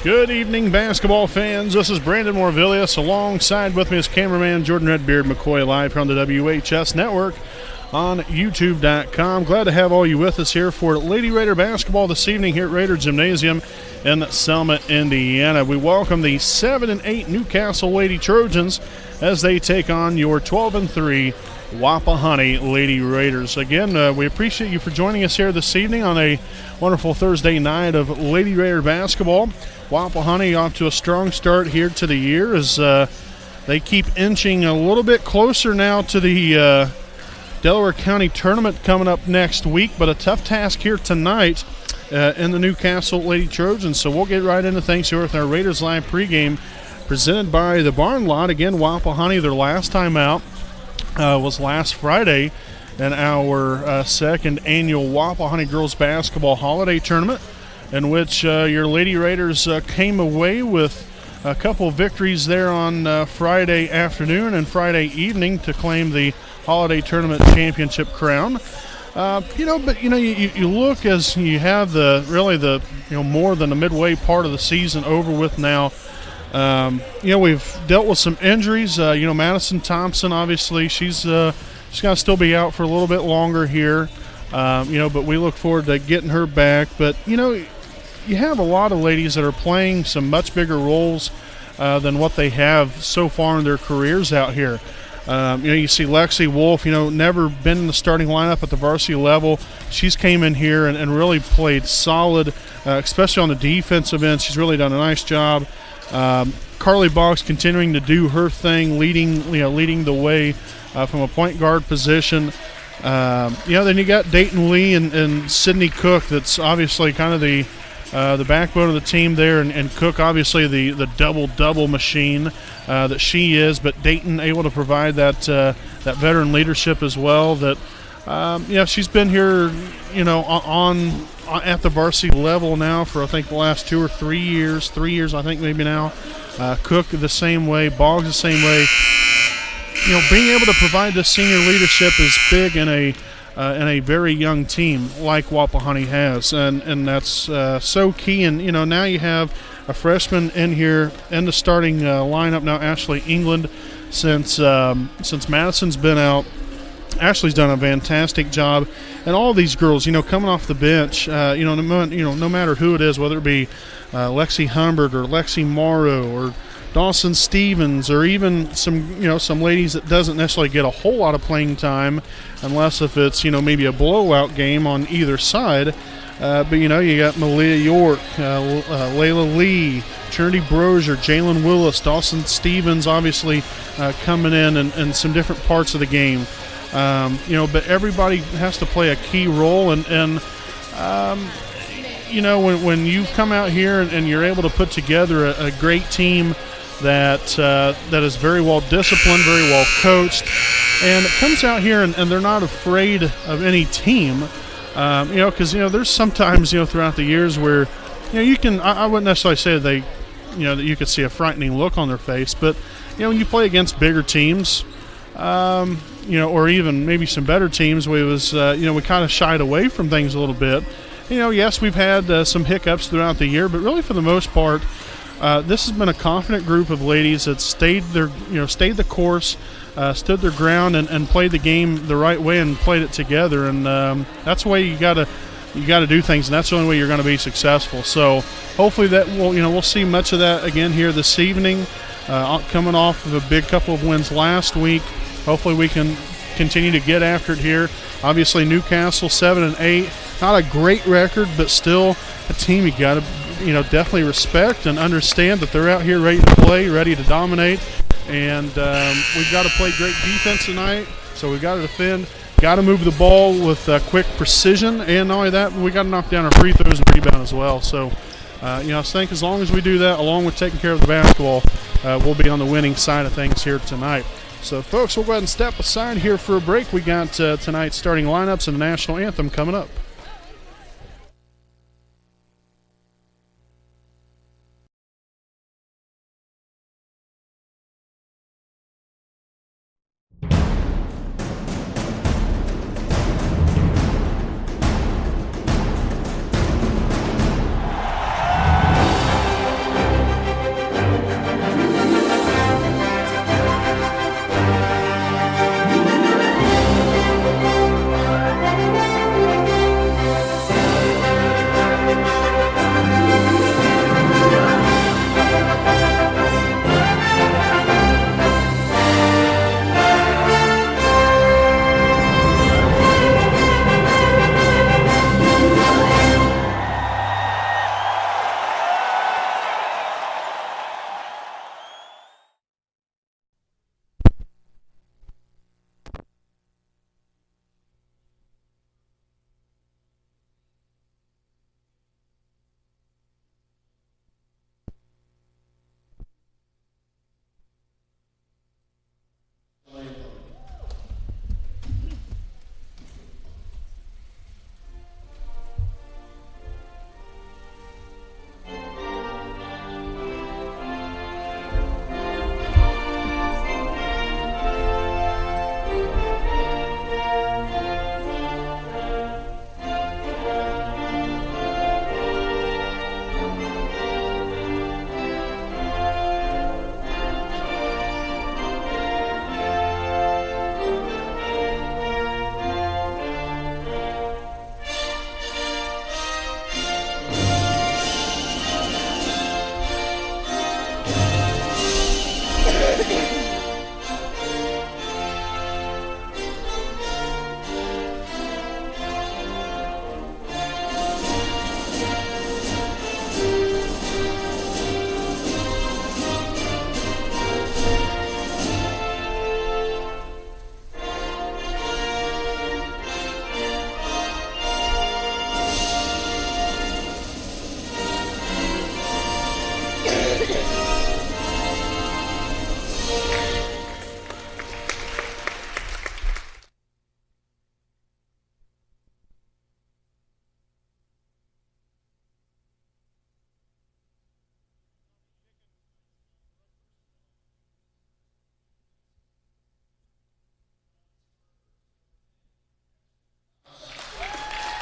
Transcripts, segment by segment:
Good evening, basketball fans. This is Brandon Morvillius. Alongside with me is cameraman Jordan Redbeard McCoy, live here on the WHS Network on YouTube.com. Glad to have all you with us here for Lady Raider basketball this evening here at Raider Gymnasium in Selma, Indiana. We welcome the 7-8 Newcastle Lady Trojans as they take on your 12-3 Wapahani Lady Raiders. Again, we appreciate you for joining us here this evening on a wonderful Thursday night of Lady Raider basketball. Wapahani off to a strong start here to the year as they keep inching a little bit closer now to the Delaware County tournament coming up next week, but a tough task here tonight in the Newcastle Lady Trojans. So we'll get right into things here with our Raiders Live pregame presented by the Barn Lot. Again, Wapahani, their last time out was last Friday in our second annual Wapahani Girls Basketball Holiday Tournament, in which your Lady Raiders came away with a couple of victories there on Friday afternoon and Friday evening to claim the Holiday Tournament Championship crown. You look as you have the more than the midway part of the season over with now. We've dealt with some injuries. Madison Thompson, obviously, she's got to still be out for a little bit longer here. But we look forward to getting her back. But, you have a lot of ladies that are playing some much bigger roles than what they have so far in their careers out here. You see Lexi Wolf, never been in the starting lineup at the varsity level. She's came in here and really played solid, especially on the defensive end. She's really done a nice job. Carly Boggs continuing to do her thing, leading the way from a point guard position. Then you got Dayton Lee and Sydney Cook. That's obviously kind of the backbone of the team there, and Cook obviously the double machine that she is. But Dayton able to provide that veteran leadership as well. That she's been here at the varsity level now for I think the last 2 or 3 years. 3 years I think maybe now. Cook the same way, Boggs the same way. Being able to provide this senior leadership is big in a very young team like Wapahani has, and that's so key. And now you have a freshman in here in the starting lineup now, Ashley England. Since Madison's been out, Ashley's done a fantastic job, and all these girls, coming off the bench, no matter who it is, whether it be Lexi Humbert or Lexi Morrow or Dawson Stevens, or even some ladies that doesn't necessarily get a whole lot of playing time, unless if it's maybe a blowout game on either side. But you got Malia York, Layla Lee, Trinity Brozier, Jalen Willis, Dawson Stevens, obviously coming in some different parts of the game. But everybody has to play a key role, and when you come out here and you're able to put together a great team that is very well disciplined, very well coached, and it comes out here and they're not afraid of any team, because there's sometimes throughout the years where you can, I wouldn't necessarily say that that you could see a frightening look on their face, but when you play against bigger teams, or even maybe some better teams, we kind of shied away from things a little bit. Yes, we've had some hiccups throughout the year, but really for the most part, this has been a confident group of ladies that stayed the course, stood their ground, and played the game the right way and played it together. And that's the way you got to do things, and that's the only way you're going to be successful. So hopefully that we'll see much of that again here this evening. Coming off of a big couple of wins last week, hopefully we can continue to get after it here. Obviously Newcastle 7-8, not a great record, but still a team you got to definitely respect and understand that they're out here ready to play, ready to dominate, and we've got to play great defense tonight. So we've got to defend, got to move the ball with quick precision, and not only that, we got to knock down our free throws and rebound as well. So I think as long as we do that, along with taking care of the basketball, we'll be on the winning side of things here tonight. So, folks, we'll go ahead and step aside here for a break. We got tonight's starting lineups and the national anthem coming up.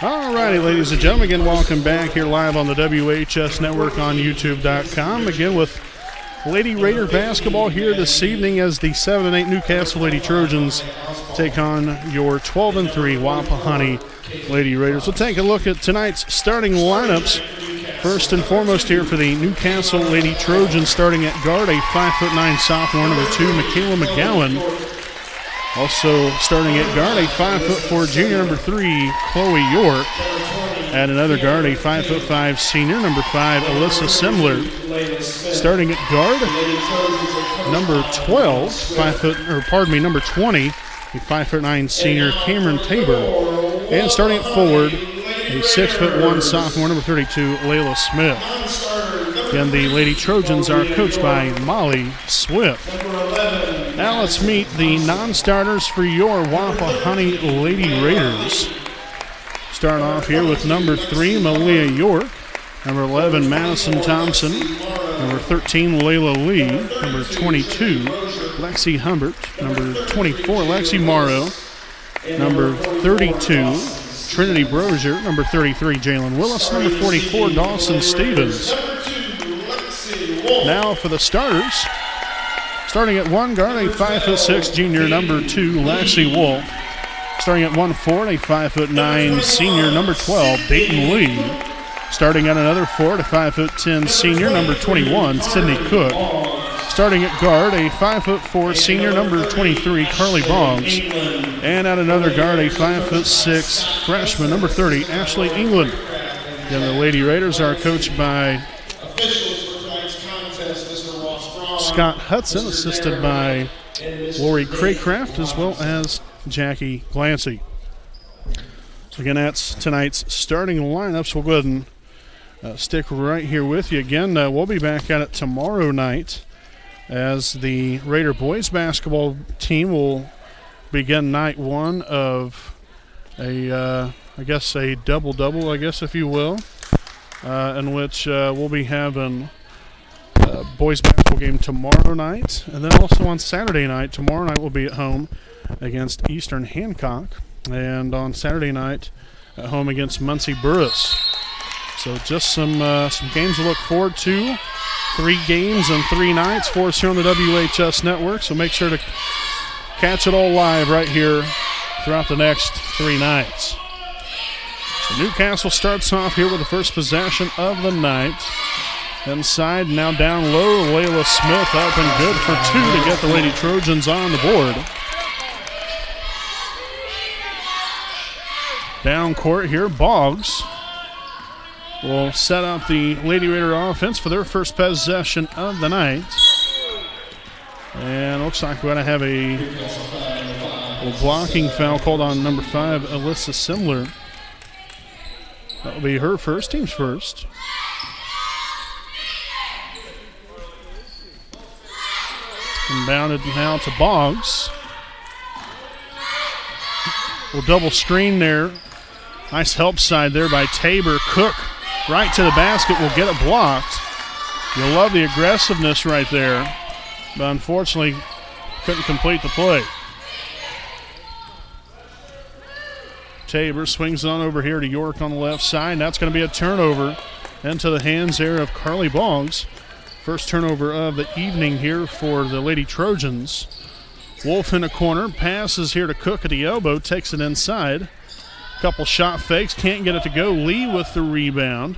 All righty, ladies and gentlemen, again, welcome back here live on the WHS Network on YouTube.com. Again with Lady Raider basketball here this evening as the 7-8 Newcastle Lady Trojans take on your 12-3 Wapahani Lady Raiders. We'll take a look at tonight's starting lineups. First and foremost here for the Newcastle Lady Trojans, starting at guard, a 5'9" sophomore, number 2, Michaela McGowan. Also starting at guard, a 5'4" junior, number 3, Chloe York. And another guard, a 5'5" senior, number 5, Alyssa Simler. Starting at guard, number 12, number 20, a 5'9" senior, Cameron Tabor. And starting at forward, a 6'1" sophomore, number 32, Layla Smith. Again, the Lady Trojans are coached by Molly Swift. Now let's meet the non-starters for your Wapahani Lady Raiders. Start off here with number 3, Malia York. Number 11, Madison Thompson. Number 13, Layla Lee. Number 22, Lexi Humbert. Number 24, Lexi Morrow. Number 32, Trinity Brozier. Number 33, Jalen Willis. Number 44, Dawson Stevens. Now for the starters. Starting at one guard, a 5'6" junior, number 2, Lexi Wolf. Starting at 1 forward, a 5'9" senior, number 12, Dayton Lee. Starting at another forward, a 5'10" senior, number 21, Sydney Cook. Starting at guard, a 5'4" senior, number 23, Carly Boggs. And at another guard, a 5'6" freshman, number 30, Ashley England. Again, the Lady Raiders are coached by Scott Hudson, assisted by Lori Craycraft, as well as Jackie Glancy. So again, that's tonight's starting lineups. We'll go ahead and stick right here with you. Again, we'll be back at it tomorrow night as the Raider boys basketball team will begin night one of a double-double, if you will, in which we'll be having boys basketball game tomorrow night, and then also on Saturday night. Tomorrow night we'll be at home against Eastern Hancock, and on Saturday night at home against Muncie Burris. So just some games to look forward to. 3 games and 3 nights for us here on the WHS Network, so make sure to catch it all live right here throughout the next 3 nights. So Newcastle starts off here with the first possession of the night. Inside, now down low, Layla Smith up and good for 2 to get the Lady Trojans on the board. Down court here, Boggs will set up the Lady Raider offense for their first possession of the night. And looks like we're going to have a blocking foul called on number 5, Alyssa Simler. That will be her first, team's first. Inbounded now to Boggs. Will double screen there. Nice help side there by Tabor. Cook right to the basket, will get it blocked. You'll love the aggressiveness right there, but unfortunately couldn't complete the play. Tabor swings it on over here to York on the left side. That's going to be a turnover into the hands there of Carly Boggs. First turnover of the evening here for the Lady Trojans. Wolf in a corner, passes here to Cook at the elbow, takes it inside. Couple shot fakes, can't get it to go. Lee with the rebound,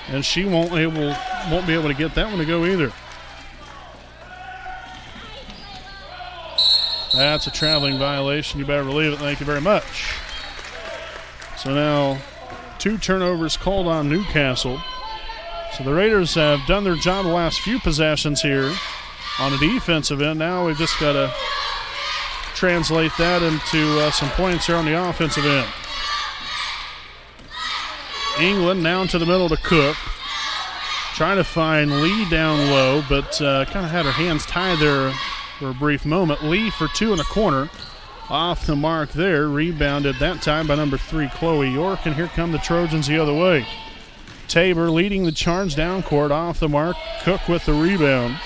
and she won't be able to get that one to go either. That's a traveling violation. You better believe it. Thank you very much. So now 2 turnovers called on Newcastle. So the Raiders have done their job the last few possessions here on the defensive end. Now we've just got to translate that into some points here on the offensive end. England now into the middle to Cook. Trying to find Lee down low, but kind of had her hands tied there for a brief moment. Lee for 2 in the corner. Off the mark there. Rebounded that time by number 3, Chloe York. And here come the Trojans the other way. Tabor leading the charge down court, off the mark. Cook with the rebound.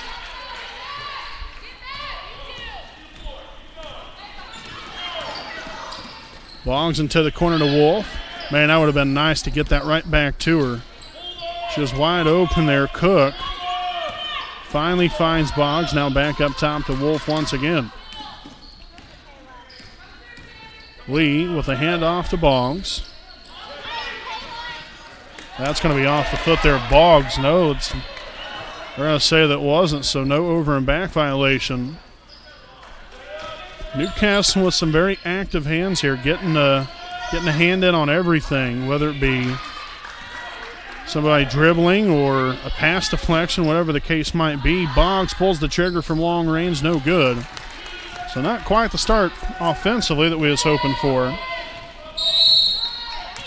Boggs into the corner to Wolf. Man, that would have been nice to get that right back to her. She was wide open there. Cook finally finds Boggs. Now back up top to Wolf once again. Lee with a handoff to Boggs. That's going to be off the foot there. Boggs, no, we're going to say that wasn't, so no over and back violation. Newcastle with some very active hands here, getting a hand in on everything, whether it be somebody dribbling or a pass deflection, whatever the case might be. Boggs pulls the trigger from long range, no good. So not quite the start offensively that we was hoping for.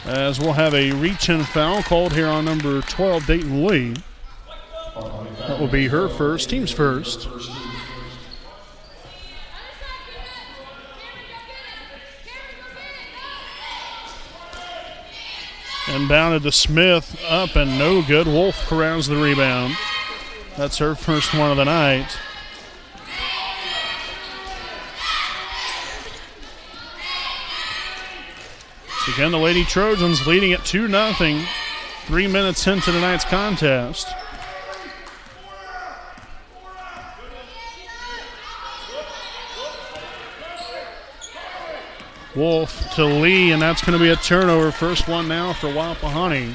As we'll have a reach-in foul called here on number 12, Dayton Lee. That will be her first, team's first. Inbounded to Smith, up and no good. Wolf corrals the rebound. That's her first one of the night. So again, the Lady Trojans leading at 2-0. 3 minutes into tonight's contest. Wolf to Lee, and that's going to be a turnover. First one now for Wapahani.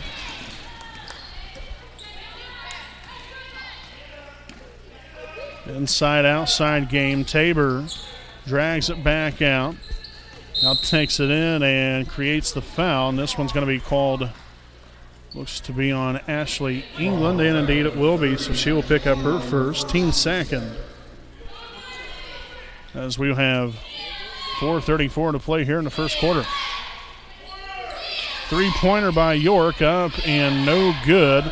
Inside, outside game. Tabor drags it back out. Now takes it in and creates the foul. And this one's going to be called, looks to be on Ashley England, and indeed it will be. So she will pick up her first, team second. As we have 4:34 to play here in the first quarter. Three-pointer by York, up and no good.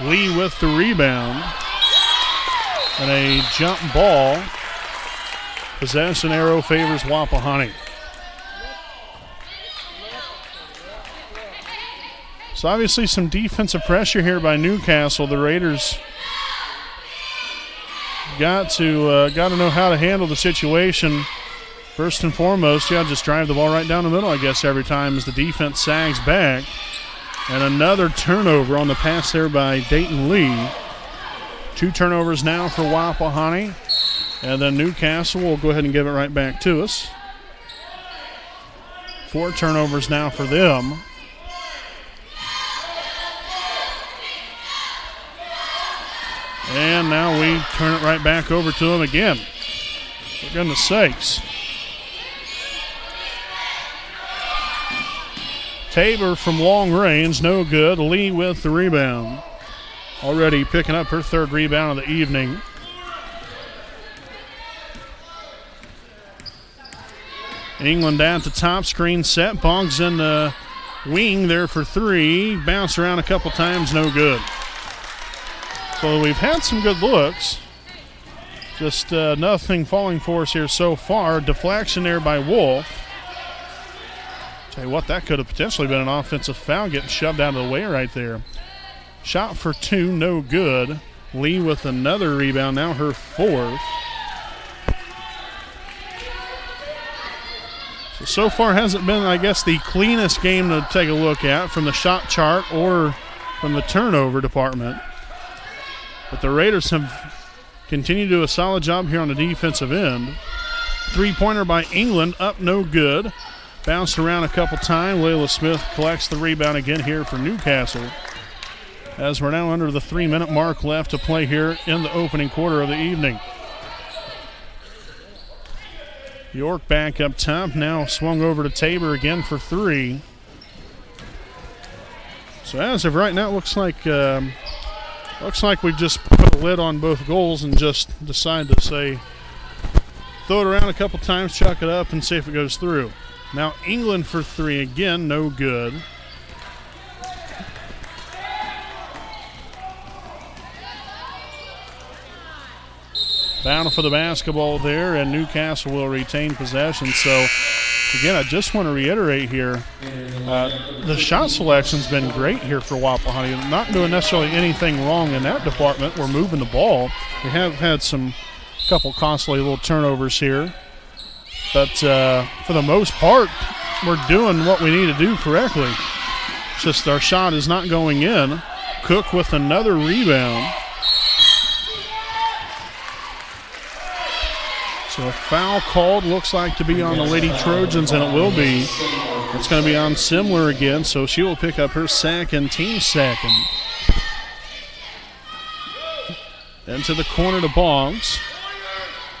Lee with the rebound. And a jump ball. Possession arrow favors Wapahani. So obviously some defensive pressure here by Newcastle. The Raiders got to know how to handle the situation. First and foremost, just drive the ball right down the middle, I guess, every time as the defense sags back. And another turnover on the pass there by Dayton Lee. 2 turnovers now for Wapahani. And then Newcastle will go ahead and give it right back to us. 4 turnovers now for them. And now we turn it right back over to them again. For goodness sakes. Tabor from long range, no good. Lee with the rebound. Already picking up her third rebound of the evening. England at the top, screen set. Boggs in the wing there for 3. Bounced around a couple times, no good. So we've had some good looks. Just nothing falling for us here so far. Deflection there by Wolf. Tell you what, that could have potentially been an offensive foul getting shoved out of the way right there. Shot for 2, no good. Lee with another rebound, now her 4th. So far hasn't been, I guess, the cleanest game to take a look at from the shot chart or from the turnover department. But the Raiders have continued to do a solid job here on the defensive end. 3-pointer by England, up no good. Bounced around a couple times. Layla Smith collects the rebound again here for Newcastle. As we're now under the 3-minute mark left to play here in the opening quarter of the evening. York back up top, now swung over to Tabor again for 3. So as of right now, it looks like we've just put a lid on both goals and just decide to say, throw it around a couple times, chuck it up, and see if it goes through. Now England for 3 again, no good. Battle for the basketball there, and Newcastle will retain possession. So, again, I just want to reiterate here, the shot selection's been great here for Wapahani. Not doing necessarily anything wrong in that department. We're moving the ball. We have had some couple costly little turnovers here. But for the most part, we're doing what we need to do correctly. Just our shot is not going in. Cook with another rebound. So a foul called, looks like to be on the Lady Trojans, and it will be. It's going to be on Simler again, so she will pick up her second, team second. Into the corner to Boggs.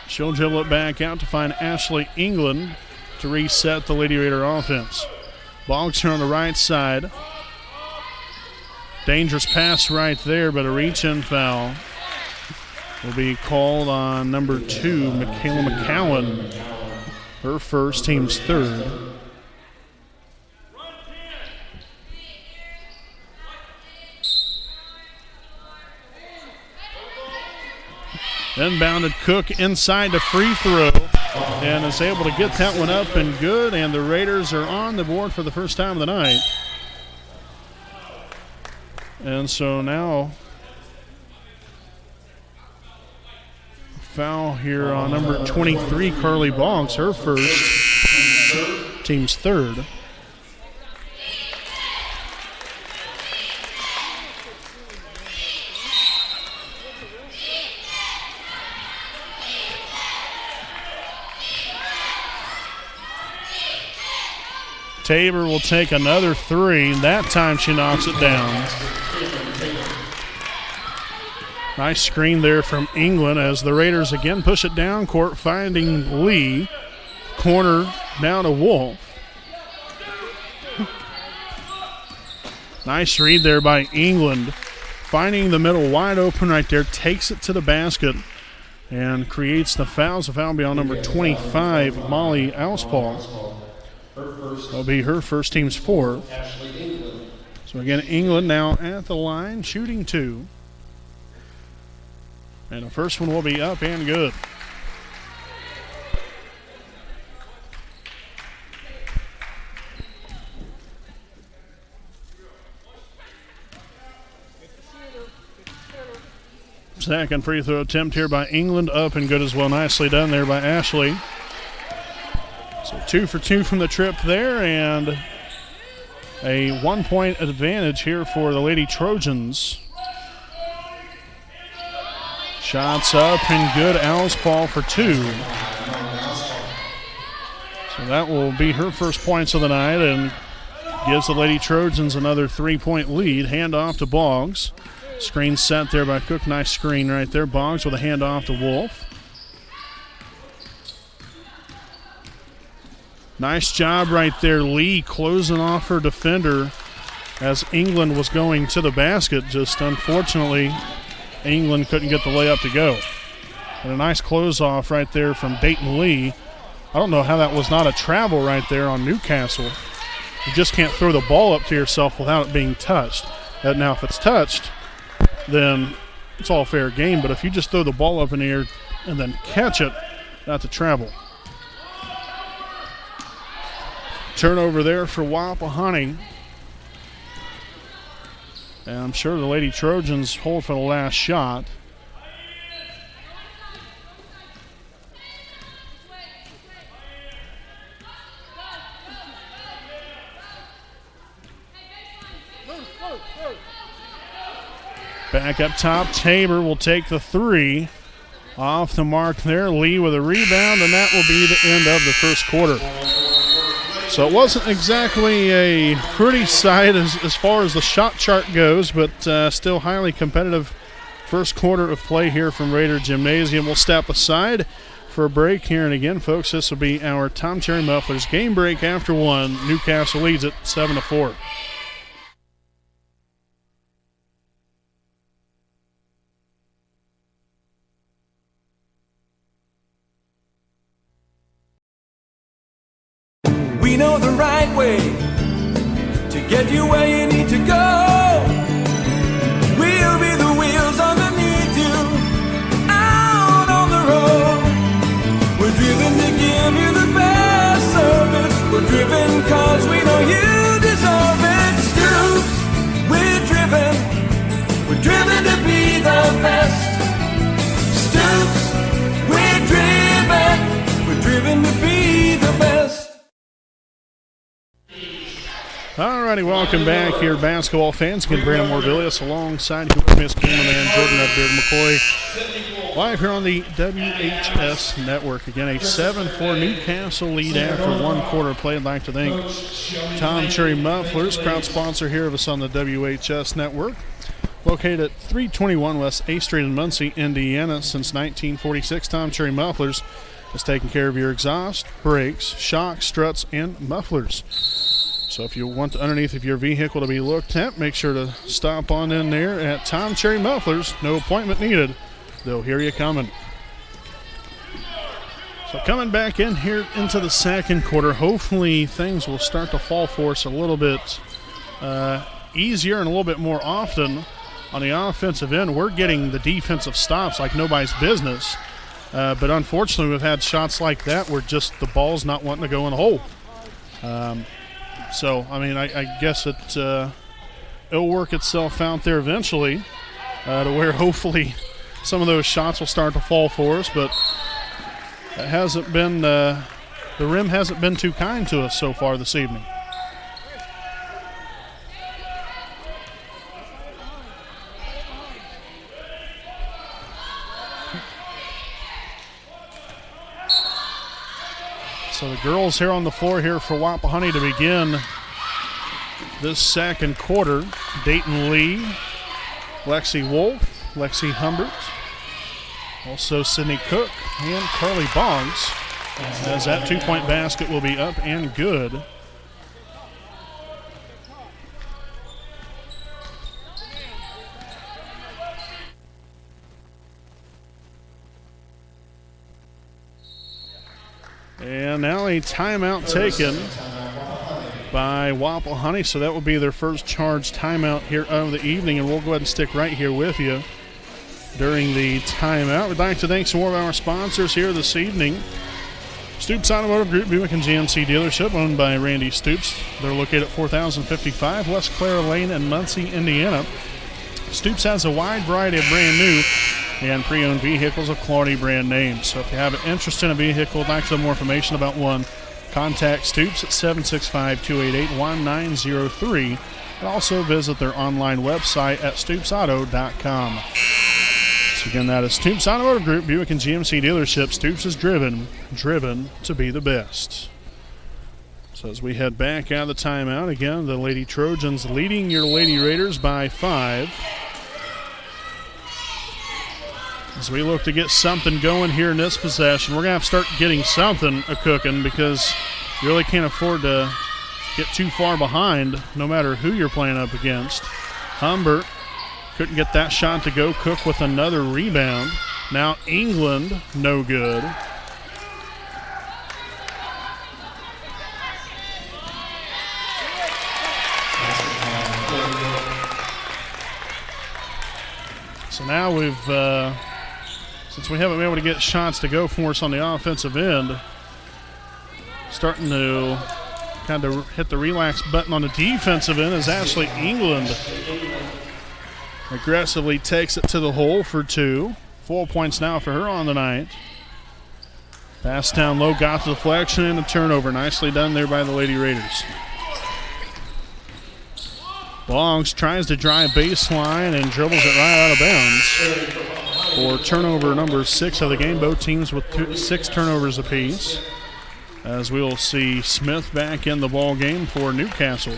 She'll dribble it back out to find Ashley England to reset the Lady Raider offense. Boggs here on the right side. Dangerous pass right there, but a reach-in foul will be called on number 2, Michaela McCowan. Her first, team's third. Inbounded Cook inside the free throw and is able to get that one up and good, and the Raiders are on the board for the first time of the night. And so now foul here on number 23, Carly Boggs, her first, team's third. Tabor will take another three. That time she knocks it down. Nice screen there from England as the Raiders again push it down court, finding Lee. Corner down to Wolf. Nice read there by England. Finding the middle wide open right there, takes it to the basket and creates the foul. So foul be on number 25, Molly Auspaw. That'll be her first, team's fourth. So again, England now at the line, shooting two. And the first one will be up and good. Second free throw attempt here by England, up and good as well. Nicely done there by Ashley. So 2 for 2 from the trip there, and a 1-point advantage here for the Lady Trojans. Shots up and good. Auspaw for 2. So that will be her first points of the night and gives the Lady Trojans another 3-point lead. Hand off to Boggs. Screen set there by Cook. Nice screen right there. Boggs with a hand off to Wolf. Nice job right there. Lee closing off her defender as England was going to the basket. Just unfortunately, England couldn't get the layup to go. And a nice close off right there from Dayton Lee. I don't know how that was not a travel right there on Newcastle. You just can't throw the ball up to yourself without it being touched. Now, if it's touched, then it's all fair game. But if you just throw the ball up in the air and then catch it, that's a travel. Turnover there for Wapahani. And I'm sure the Lady Trojans hold for the last shot. Back up top, Tabor will take the three. Off the mark there, Lee with a rebound, and that will be the end of the first quarter. So it wasn't exactly a pretty sight as far as the shot chart goes, but still highly competitive first quarter of play here from Raider Gymnasium. We'll step aside for a break here, and again, folks, this will be our Tom Cherry Mufflers game break after one. Newcastle leads it 7-4. We know the right way to get you where you need to go. We'll be the wheels underneath you, out on the road. We're driven to give you the best service. We're driven cause we know you deserve it. Stoops, we're driven to be the best. Stoops, we're driven to be the best. Alrighty, welcome back here, basketball fans. Again, Brandon Morvillius alongside Miss cameraman Jordan Edbeard McCoy. Live here on the WHS Network. Again, a 7-4 Newcastle lead after one quarter played. I'd like to thank Tom Cherry Mufflers, proud sponsor here of us on the WHS Network. Located at 321 West A Street in Muncie, Indiana. Since 1946, Tom Cherry Mufflers has taken care of your exhaust, brakes, shocks, struts, and mufflers. So if you want the underneath of your vehicle to be looked at, make sure to stop on in there at Tom Cherry Mufflers. No appointment needed. They'll hear you coming. So coming back in here into the second quarter, hopefully things will start to fall for us a little bit easier and a little bit more often on the offensive end. We're getting the defensive stops like nobody's business. But unfortunately, we've had shots like that where just the ball's not wanting to go in the hole. So, I mean, I guess it'll work itself out there eventually to where hopefully some of those shots will start to fall for us. But it hasn't been the rim hasn't been too kind to us so far this evening. So the girls here on the floor here for Wapahani to begin this second quarter. Dayton Lee, Lexi Wolf, Lexi Humbert, also Sydney Cook, and Carly Boggs, as that two-point basket will be up and good. And now a timeout taken by Wapahani, so that will be their first charged timeout here of the evening, and we'll go ahead and stick right here with you during the timeout. We'd like to thank some more of our sponsors here this evening. Stoops Automotive Group, Buick and GMC dealership, owned by Randy Stoops. They're located at 4055 West Clara Lane in Muncie, Indiana. Stoops has a wide variety of brand new and pre-owned vehicles of quality brand names. So if you have an interest in a vehicle, would like to know more information about one, contact Stoops at 765-288-1903, and also visit their online website at stoopsauto.com. So again, that is Stoops Automotive Group, Buick and GMC dealership. Stoops is driven to be the best. So as we head back out of the timeout, again, the Lady Trojans leading your Lady Raiders by 5. As we look to get something going here in this possession, we're going to have to start getting something a-cooking because you really can't afford to get too far behind no matter who you're playing up against. Humbert couldn't get that shot to go. Cook with another rebound. Now England, no good. So now we've... since we haven't been able to get shots to go for us on the offensive end, starting to kind of hit the relax button on the defensive end as Ashley England aggressively takes it to the hole for 2. 4 points now for her on the night. Pass down low, got the deflection and a turnover. Nicely done there by the Lady Raiders. Boggs tries to drive baseline and dribbles it right out of bounds for turnover number 6 of the game. Both teams with 6 turnovers apiece. As we will see Smith back in the ball game for Newcastle.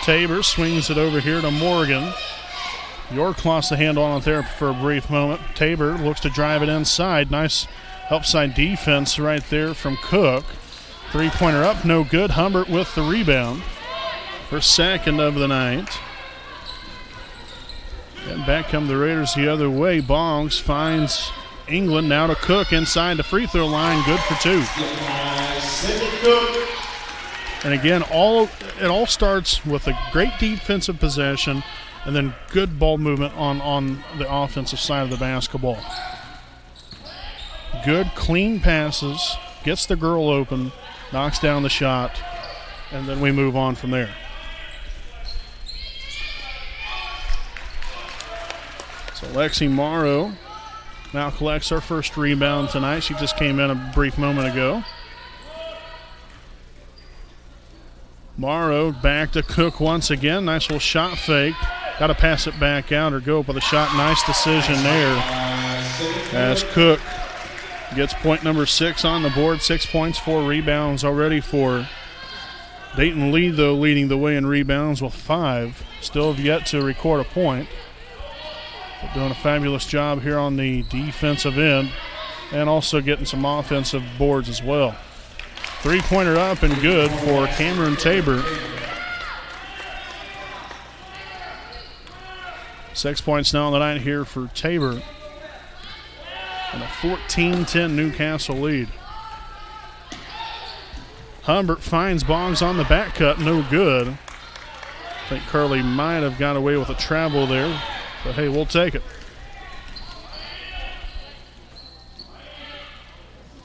Tabor swings it over here to Morgan. York lost the handle on it there for a brief moment. Tabor looks to drive it inside. Nice help side defense right there from Cook. Three-pointer up, no good. Humbert with the rebound. Her second of the night. And back come the Raiders the other way. Boggs finds England now to Cook inside the free throw line. Good for 2. And again, it all starts with a great defensive possession and then good ball movement on the offensive side of the basketball. Good, clean passes, gets the girl open, knocks down the shot, and then we move on from there. So Lexi Morrow now collects her first rebound tonight. She just came in a brief moment ago. Morrow back to Cook once again. Nice little shot fake. Got to pass it back out or go up with a shot. Nice decision there as Cook gets point number 6 on the board. 6 points, 4 rebounds already for Dayton Lee, though, leading the way in rebounds with 5. Still have yet to record a point. But doing a fabulous job here on the defensive end and also getting some offensive boards as well. 3-pointer up and good for Cameron Tabor. 6 points now on the night here for Tabor. And a 14-10 Newcastle lead. Humbert finds Boggs on the back cut, no good. I think Curley might have got away with a travel there, but hey, we'll take it.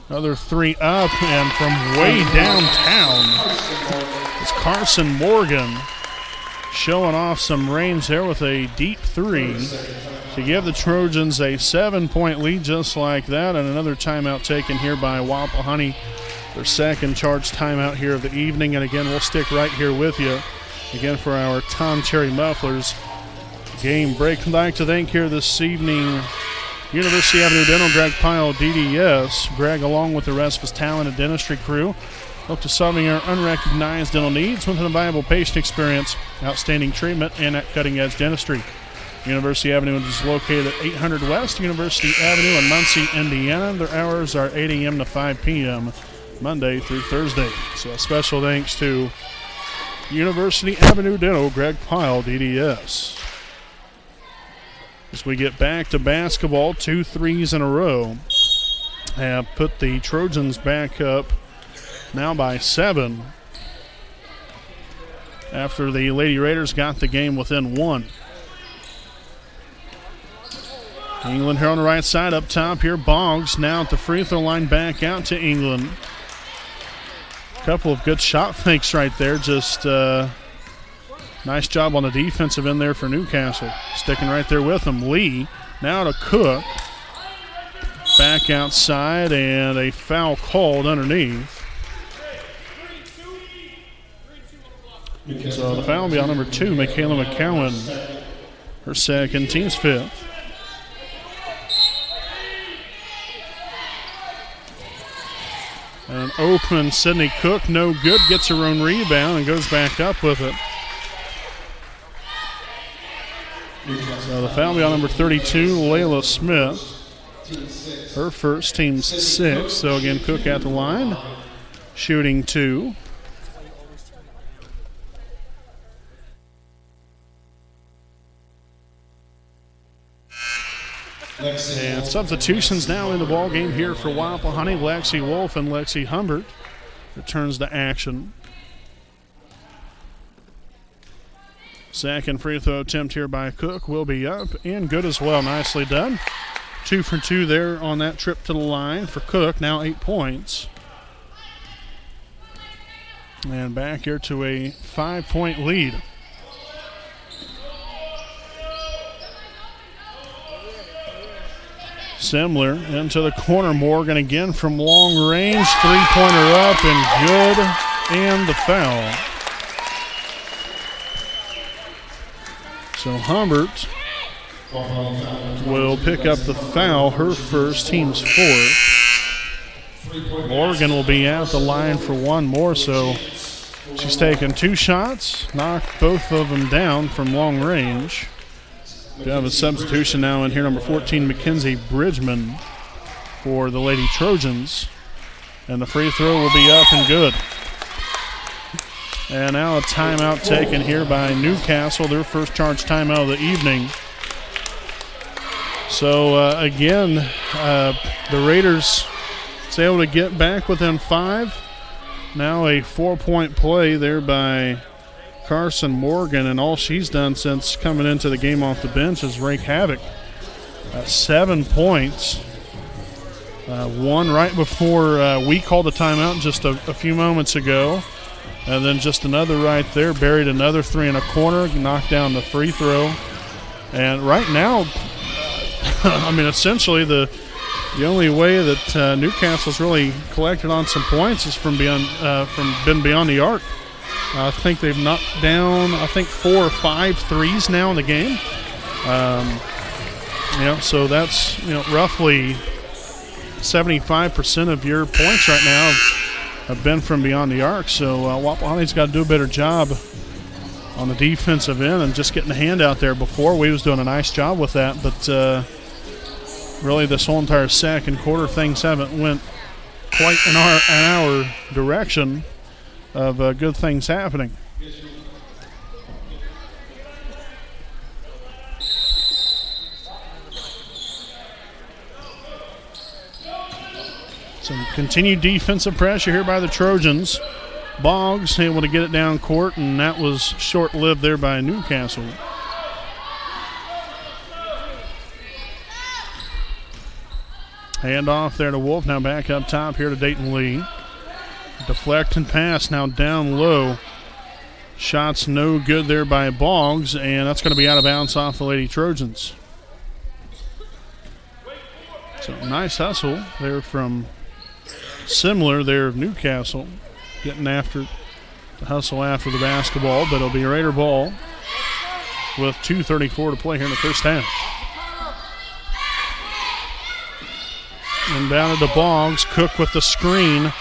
Another 3 up and from way downtown. It's Carson Morgan showing off some range there with a deep 3 to give the Trojans a 7-point lead just like that, and another timeout taken here by Wapahani, their second charged timeout here of the evening. And again, we'll stick right here with you again for our Tom Cherry Mufflers game break. I'd like to thank here this evening University Avenue Dental, Greg Pyle, DDS. Greg, along with the rest of his talented dentistry crew, look to solving our unrecognized dental needs with a viable patient experience, outstanding treatment, and at cutting-edge dentistry. University Avenue is located at 800 West University Avenue in Muncie, Indiana. Their hours are 8 a.m. to 5 p.m. Monday through Thursday. So a special thanks to University Avenue Dental, Greg Pyle, DDS. As we get back to basketball, 2 threes in a row have put the Trojans back up now by 7 after the Lady Raiders got the game within 1. England here on the right side up top here. Boggs now at the free throw line, back out to England. Couple of good shot fakes right there. Just nice job on the defensive end there for Newcastle. Sticking right there with them. Lee now to Cook. Back outside and a foul called underneath. So the foul will be on number 2, Michaela McCowan. Her second, team's 5th. And open Sydney Cook, no good, gets her own rebound and goes back up with it. So the foul will be on number 32, Layla Smith. Her first, team's 6. So again, Cook at the line, shooting 2. And substitutions now in the ball game here for Wapahani. Lexi Wolf and Lexi Humbert returns to action. Second free throw attempt here by Cook will be up and good as well. Nicely done. 2 for 2 there on that trip to the line for Cook. Now 8 points. And back here to a 5-point lead. Semler into the corner. Morgan again from long range. 3-pointer up and good. And the foul. So Humbert will pick up the foul. Her first, team's 4th. Morgan will be at the line for 1 more. So she's taken 2 shots. Knocked both of them down from long range. We have a substitution now in here, number 14, Mackenzie Bridgman for the Lady Trojans. And the free throw will be up and good. And now a timeout taken here by Newcastle, their first charge timeout of the evening. So again, the Raiders is able to get back within 5. Now a 4-point play there by Carson Morgan, and all she's done since coming into the game off the bench is wreak havoc. 7 points. 1 right before we called the timeout just a few moments ago. And then just another right there, buried another 3 in a corner, knocked down the free throw. And right now, I mean, essentially the only way that Newcastle's really collected on some points is from beyond the arc. I think they've knocked down 4 or 5 threes now in the game. So that's roughly 75% of your points right now have been from beyond the arc. So Wapahani's got to do a better job on the defensive end and just getting the hand out there. Before, we was doing a nice job with that, but really this whole entire second quarter, things haven't went quite in our direction of good things happening. Some continued defensive pressure here by the Trojans. Boggs able to get it down court, and that was short-lived there by Newcastle. Hand off there to Wolf. Now back up top here to Dayton Lee. Deflect and pass now down low. Shots no good there by Boggs, and that's going to be out of bounds off the Lady Trojans. So nice hustle there from Similar there of Newcastle, getting after the hustle after the basketball, but it'll be a Raider ball with 2:34 to play here in the first half. Inbounded to Boggs. Cook with the screen.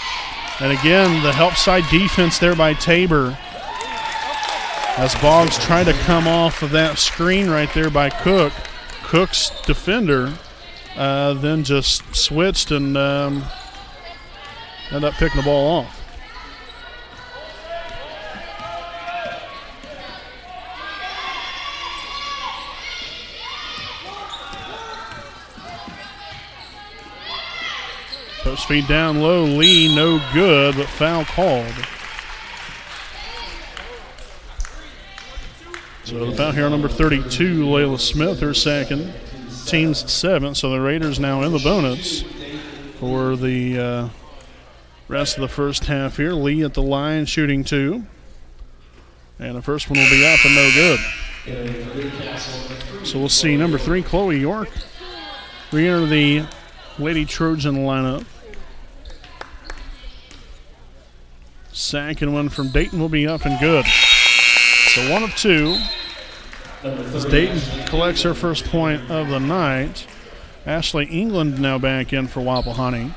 And again, the help side defense there by Tabor. As Boggs tried to come off of that screen right there by Cook. Cook's defender then just switched and ended up picking the ball off. Post feed down low. Lee, no good, but foul called. So the foul here on number 32, Layla Smith, her second. Team's seventh, so the Raiders now in the bonus for the rest of the first half here. Lee at the line shooting 2. And the first one will be up and no good. So we'll see number 3, Chloe York, re-enter the Lady Trojan lineup. Second one from Dayton will be up and good. So 1 of 2. As Dayton collects her first point of the night. Ashley England now back in for Wapahani.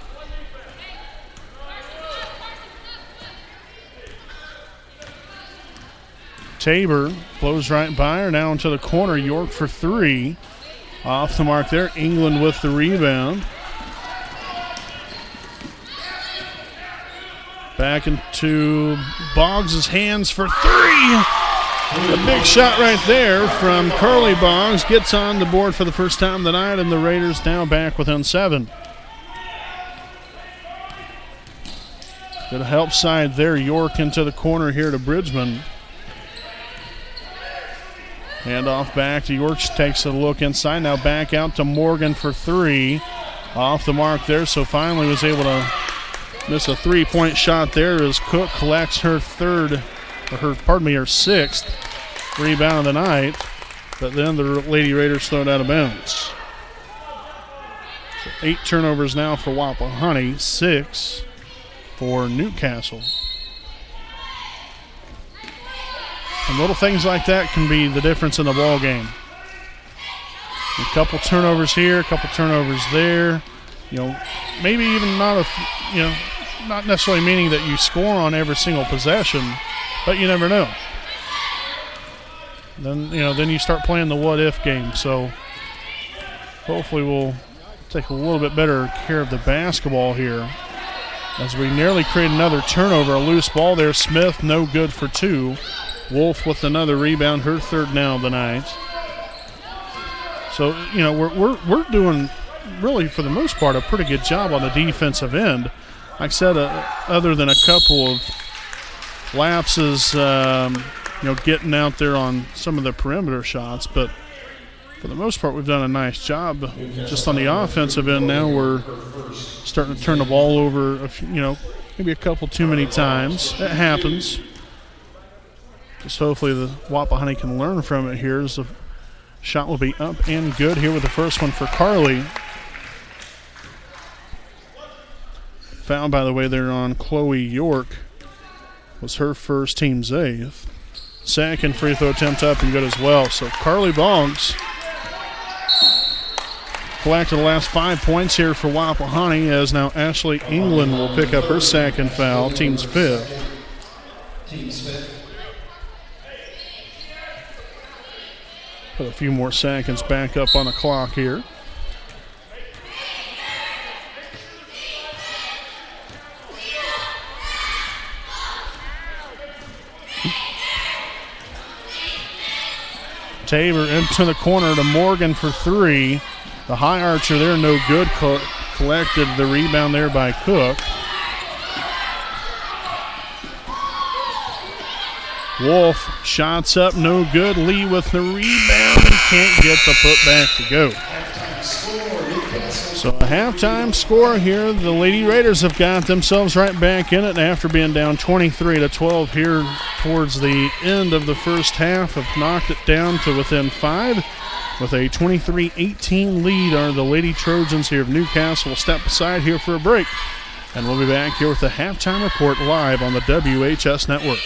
Tabor blows right by her, now into the corner. York for 3. Off the mark there. England with the rebound. Back into Boggs' hands for 3. A big shot right there from Carly Boggs. Gets on the board for the first time of the night, and the Raiders now back within 7. Good help side there. York into the corner here to Bridgman. Hand off back to York. She takes a look inside. Now back out to Morgan for 3. Off the mark there, so finally was able to miss a 3-point shot there as Cook collects her her 6th rebound of the night. But then the Lady Raiders throw it out of bounds. So 8 turnovers now for Wapahani, 6 for Newcastle. And little things like that can be the difference in the ball game. A couple turnovers here, a couple turnovers there. Maybe even not necessarily meaning that you score on every single possession, but you never know. Then you start playing the what-if game. So hopefully we'll take a little bit better care of the basketball here. As we nearly create another turnover, a loose ball there. Smith, no good for 2. Wolf with another rebound, her 3rd now of the night. So, we're doing really, for the most part, a pretty good job on the defensive end. Like I said, other than a couple of lapses, getting out there on some of the perimeter shots. But for the most part, we've done a nice job. Just on the offensive end now, we're starting to turn the ball over, maybe a couple too many times. It happens. Just hopefully the Wapahani can learn from it here as the Shot will be up and good here with the first one for Carly. Foul, by the way, there on Chloe York. Was her first, team's 8th. Second free throw attempt up and good as well. So Carly Boggs collected the last 5 points here for Wapahani, as now Ashley England will pick up her second foul, team's 5th. Put a few more seconds back up on the clock here. Tabor into the corner to Morgan for 3. The high archer there, no good. Collected the rebound there by Cook. Wolf shots up, no good. Lee with the rebound and can't get the putback to go. So a halftime score here. The Lady Raiders have got themselves right back in it after being down 23-12 here towards the end of the first half. Have knocked it down to within 5 with a 23-18 lead. Are the Lady Trojans here of Newcastle. Will step aside here for a break, and we'll be back here with the halftime report live on the WHS Network.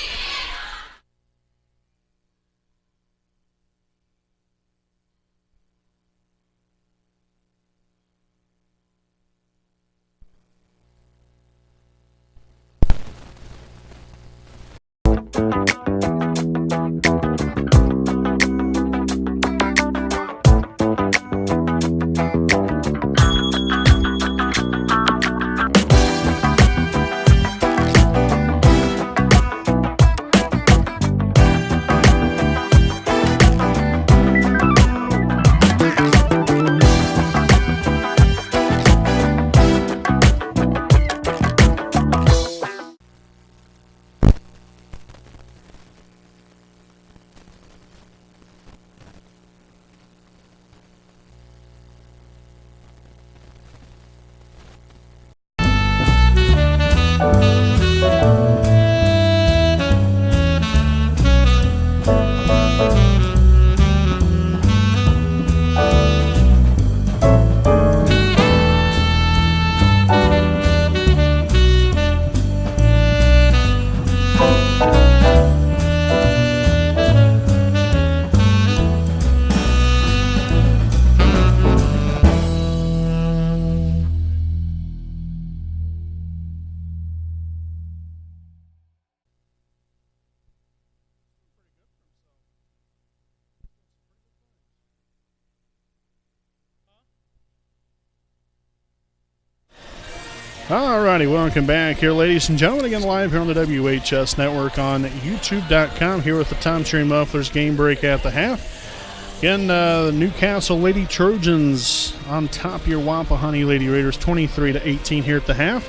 Alrighty, welcome back here, ladies and gentlemen. Again, live here on the WHS Network on YouTube.com, here with the Tom Cherry Mufflers game break at the half. Again, the Newcastle Lady Trojans on top of your Wapahani Lady Raiders, 23-18 here at the half.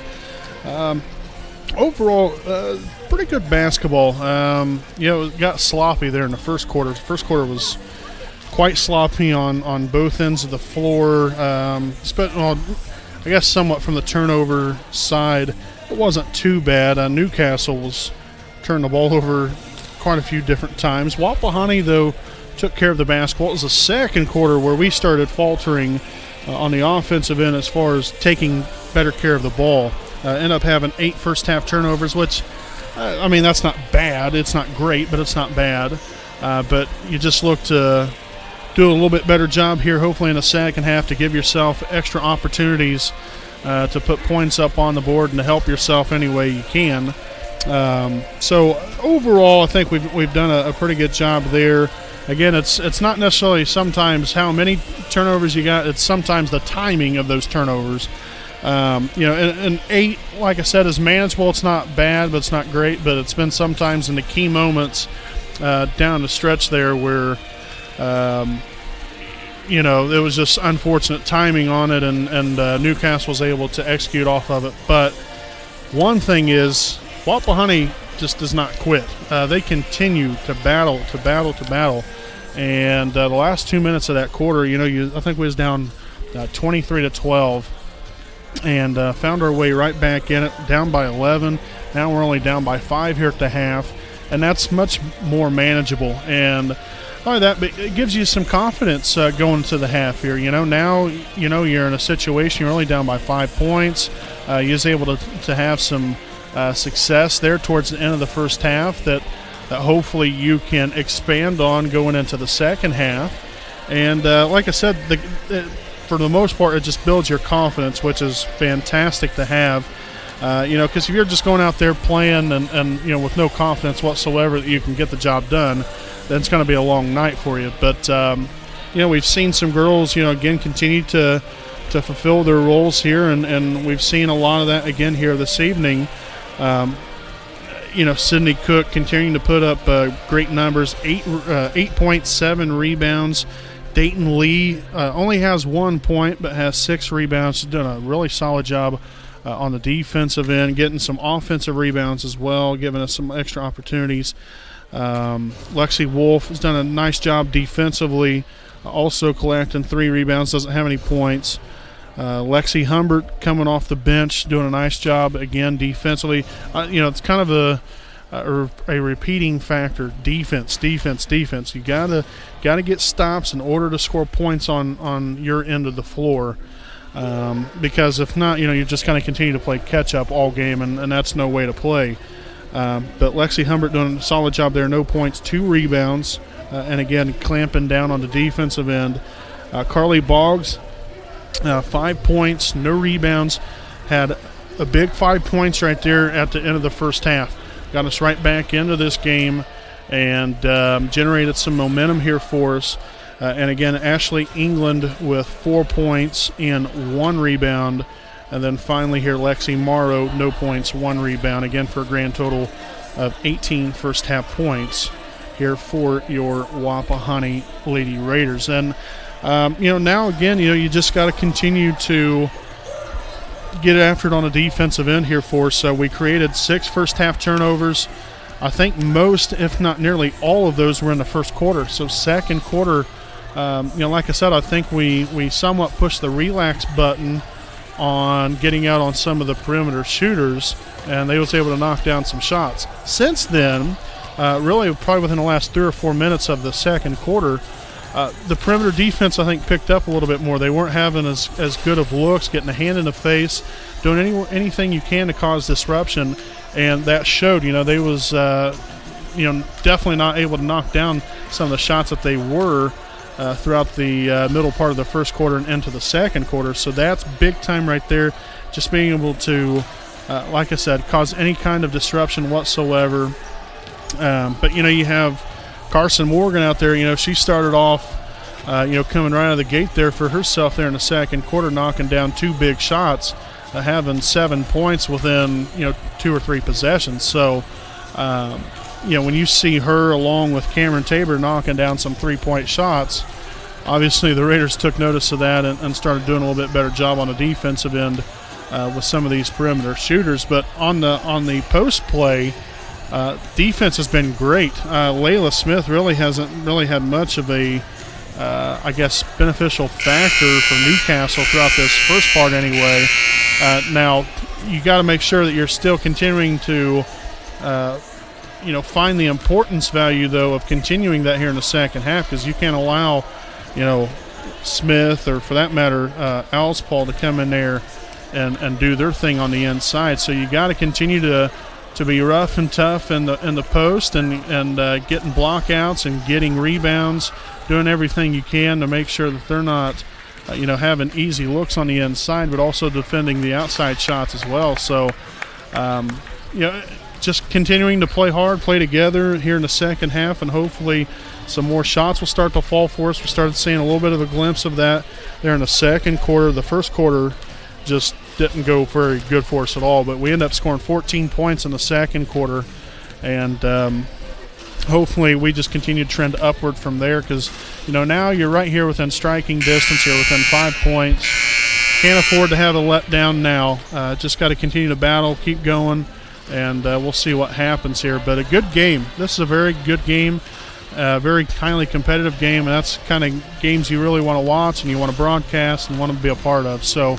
Overall, pretty good basketball. It got sloppy there in the first quarter. The first quarter was quite sloppy on both ends of the floor. I guess somewhat from the turnover side, it wasn't too bad. Newcastle was turning the ball over quite a few different times. Wapahani, though, took care of the basketball. It was the second quarter where we started faltering on the offensive end as far as taking better care of the ball. End up having 8 first-half turnovers, which, that's not bad. It's not great, but it's not bad. But you just look to do a little bit better job here, hopefully in the second half, to give yourself extra opportunities to put points up on the board and to help yourself any way you can. So overall, I think we've done a pretty good job there. Again, it's not necessarily sometimes how many turnovers you got. It's sometimes the timing of those turnovers. And 8, like I said, is manageable. It's not bad, but it's not great. But it's been sometimes in the key moments down the stretch there where it was just unfortunate timing on it, and Newcastle was able to execute off of it. But one thing is, Wapahani just does not quit. They continue to battle. And the last 2 minutes of that quarter, I think we was down 23-12, and found our way right back in it, down by 11. Now we're only down by 5 here at the half, and that's much more manageable. And Not only that, but it gives you some confidence going to the half here. Now you're in a situation you're only down by 5 points. You was able to have some success there towards the end of the first half that hopefully you can expand on going into the second half. And like I said, for the most part, it just builds your confidence, which is fantastic to have. Because if you're just going out there playing and with no confidence whatsoever that you can get the job done, then it's going to be a long night for you. But we've seen some girls, again, continue to fulfill their roles here, and we've seen a lot of that again here this evening. Sydney Cook continuing to put up great numbers, 8.7 rebounds. Dayton Lee only has 1 point but has 6 rebounds. She's done a really solid job on the defensive end, getting some offensive rebounds as well, giving us some extra opportunities. Lexi Wolf has done a nice job defensively, also collecting 3 rebounds, doesn't have any points. Lexi Humbert coming off the bench, doing a nice job again defensively. It's kind of a repeating factor. Defense. You gotta get stops in order to score points on your end of the floor. Because if not, you're just going to continue to play catch-up all game, and that's no way to play. But Lexi Humbert doing a solid job there, no points, 2 rebounds, and again, clamping down on the defensive end. Carly Boggs, 5 points, no rebounds, had a big 5 points right there at the end of the first half. Got us right back into this game and generated some momentum here for us. And again, Ashley England with 4 points and 1 rebound. And then finally here, Lexi Morrow, no points, 1 rebound. Again, for a grand total of 18 first half points here for your Wapahani Lady Raiders. And, now again, you just got to continue to get after it on the defensive end here for us. So we created 6 first half turnovers. I think most, if not nearly all of those were in the first quarter. So second quarter, like I said, I think we somewhat pushed the relax button on getting out on some of the perimeter shooters, and they was able to knock down some shots. Since then, really probably within the last 3 or 4 minutes of the second quarter, the perimeter defense, I think, picked up a little bit more. They weren't having as good of looks, getting a hand in the face, doing anything you can to cause disruption, and that showed. They was definitely not able to knock down some of the shots that they were throughout the middle part of the first quarter and into the second quarter. So that's big time right there, just being able to, like I said, cause any kind of disruption whatsoever. But, you have Carson Morgan out there. She started off, coming right out of the gate there for herself there in the second quarter, knocking down 2 big shots, having 7 points within, 2 or 3 possessions. So, when you see her along with Cameron Tabor knocking down some 3-point shots, obviously the Raiders took notice of that and started doing a little bit better job on the defensive end with some of these perimeter shooters. But on the post play, defense has been great. Layla Smith really hasn't had much of a, beneficial factor for Newcastle throughout this first part anyway. Now, you got to make sure that you're still continuing to find the importance value, though, of continuing that here in the second half, because you can't allow, Smith or, for that matter, Alspal to come in there and do their thing on the inside. So you got to continue to be rough and tough in the post and getting blockouts and getting rebounds, doing everything you can to make sure that they're not, having easy looks on the inside, but also defending the outside shots as well. So, just continuing to play hard, play together here in the second half, and hopefully some more shots will start to fall for us. We started seeing a little bit of a glimpse of that there in the second quarter. The first quarter just didn't go very good for us at all, but we ended up scoring 14 points in the second quarter, and hopefully we just continue to trend upward from there, because now you're right here within striking distance here, within 5 points. Can't afford to have a letdown now. Just got to continue to battle, keep going, and we'll see what happens here. But a good game. This is a very good game, very highly competitive game, and that's kind of games you really want to watch and you want to broadcast and want to be a part of. So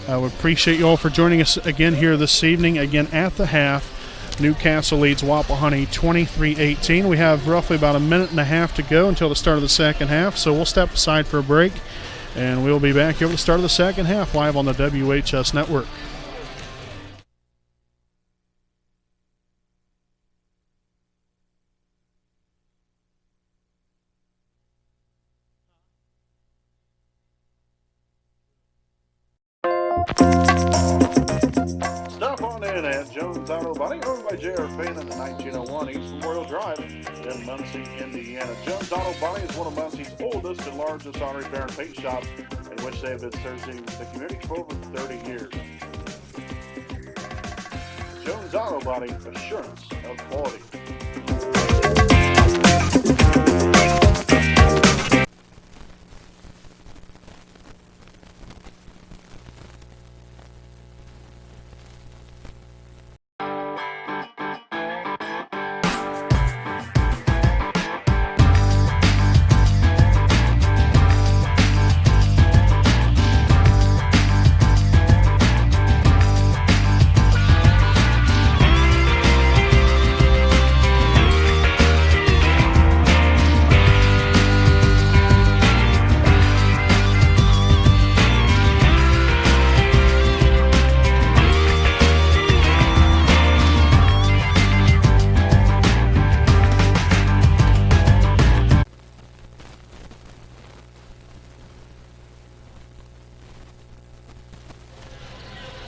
we appreciate you all for joining us again here this evening, again at the half. Newcastle leads Wapahani 23-18. We have roughly about a minute and a half to go until the start of the second half, so we'll step aside for a break, and we'll be back here at the start of the second half live on the WHS Network. Stop on in at Jones Auto Body, owned by J.R. Payne in the 1901 East Memorial Drive in Muncie, Indiana. Jones Auto Body is one of Muncie's oldest and largest auto repair and paint shops, in which they have been servicing the community for over 30 years. Jones Auto Body, assurance of quality.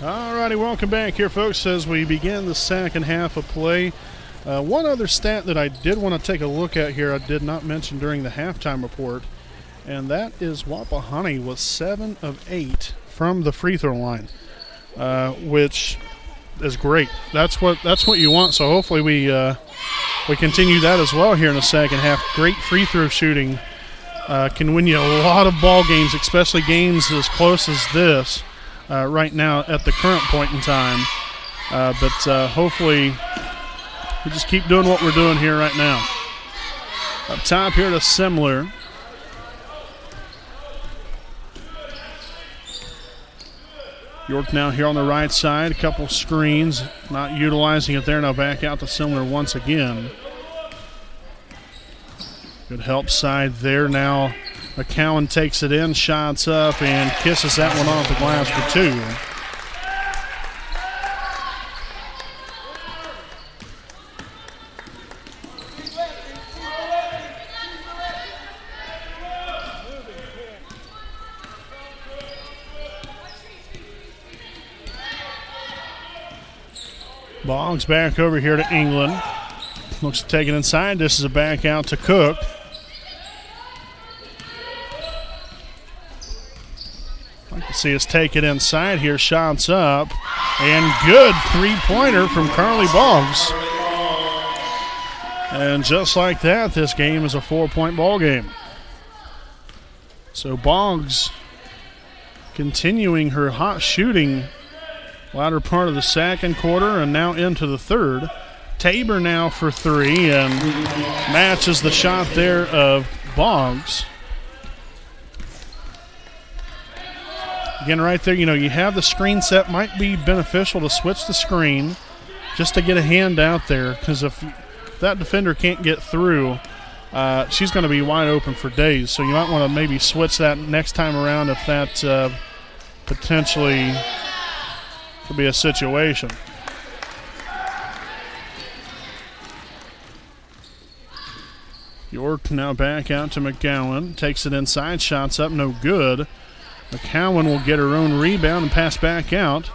Alrighty, welcome back here, folks, as we begin the second half of play. One other stat that I did want to take a look at here I did not mention during the halftime report, and that is Wapahani was 7 of 8 from the free throw line, which is great. That's what you want, so hopefully we continue that as well here in the second half. Great free throw shooting can win you a lot of ball games, especially games as close as this. Right now at the current point in time. But hopefully we just keep doing what we're doing here right now. Up top here to Semler. York now here on the right side. A couple screens, not utilizing it there. Now back out to Semler once again. Good help side there now. McCowan takes it in, shots up, and kisses that one off the glass for 2. Boggs back over here to England. Looks to take it inside. This is a back out to Cook. See us take it inside here, shots up, and good three-pointer from Carly Boggs. And just like that, this game is a 4-point ball game. So Boggs continuing her hot shooting latter part of the second quarter and now into the third. Tabor now for 3 and matches the shot there of Boggs. Again, right there, you have the screen set. Might be beneficial to switch the screen just to get a hand out there, because if that defender can't get through, she's going to be wide open for days. So you might want to maybe switch that next time around if that potentially could be a situation. York now back out to McGowan. Takes it inside, shots up, no good. McCowan will get her own rebound and pass back out.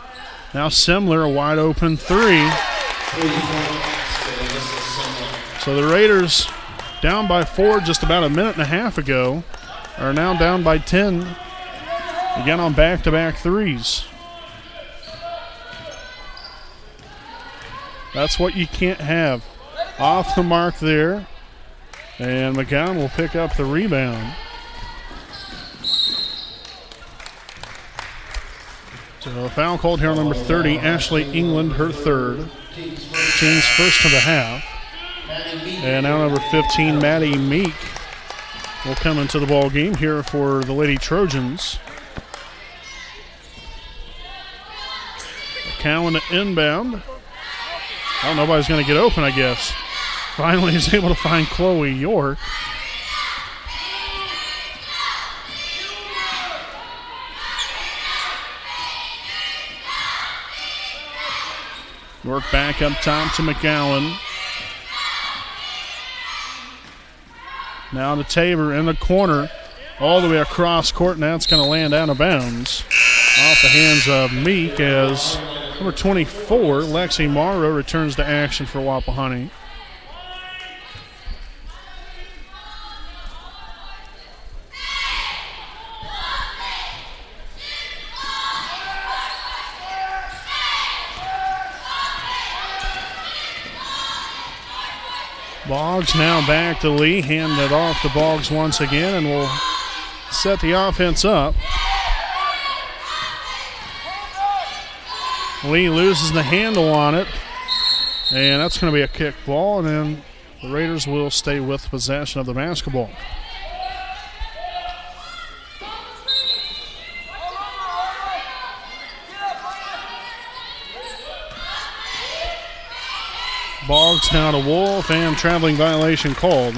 Now Semler, a wide open 3. So the Raiders, down by 4 just about a minute and a half ago, are now down by 10. Again on back-to-back threes. That's what you can't have. Off the mark there. And McGowan will pick up the rebound. So a foul called here on number 30, Ashley England, her third. Team's first of the half. And now number 15, Maddie Meek, will come into the ball game here for the Lady Trojans. McCowan to inbound. Well, nobody's going to get open, I guess. Finally, he's able to find Chloe York. York back up top to McGowan. Now to Tabor in the corner, all the way across court, and that's going to land out of bounds. Off the hands of Meek as number 24, Lexi Morrow, returns to action for Wapahani. Boggs now back to Lee, hand it off to Boggs once again, and will set the offense up. Lee loses the handle on it, and that's going to be a kick ball, and then the Raiders will stay with possession of the basketball. Boggs now to Wolf, and traveling violation called.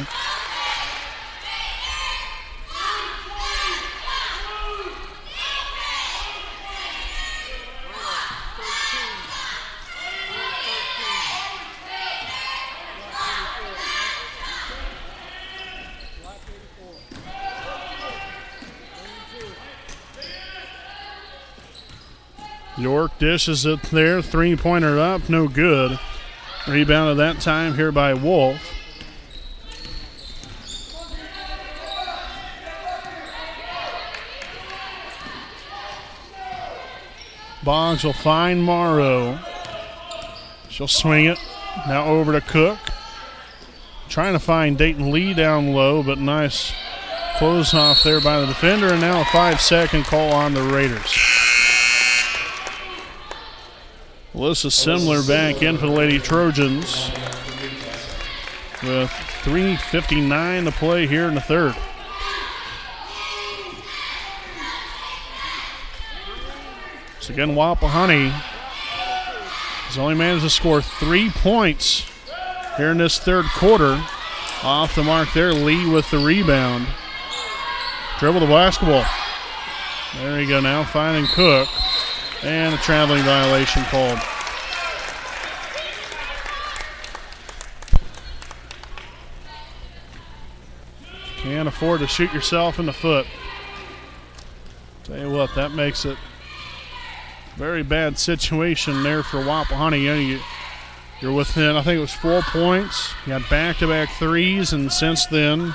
York dishes it there, three-pointer up, no good. Rebounded that time here by Wolf. Boggs will find Morrow. She'll swing it. Now over to Cook. Trying to find Dayton Lee down low, but nice close off there by the defender. And now a 5-second call on the Raiders. Alyssa Simler back in for the Lady Trojans with 3:59 to play here in the third. So again, Wapahani has only managed to score 3 points here in this third quarter. Off the mark there, Lee with the rebound. Dribble the basketball. There you go, now finding Cook. And a traveling violation called. Can't afford to shoot yourself in the foot. Tell you what, that makes it a very bad situation there for Wapahani. You're within, I think it was 4 points. You had back-to-back threes, and since then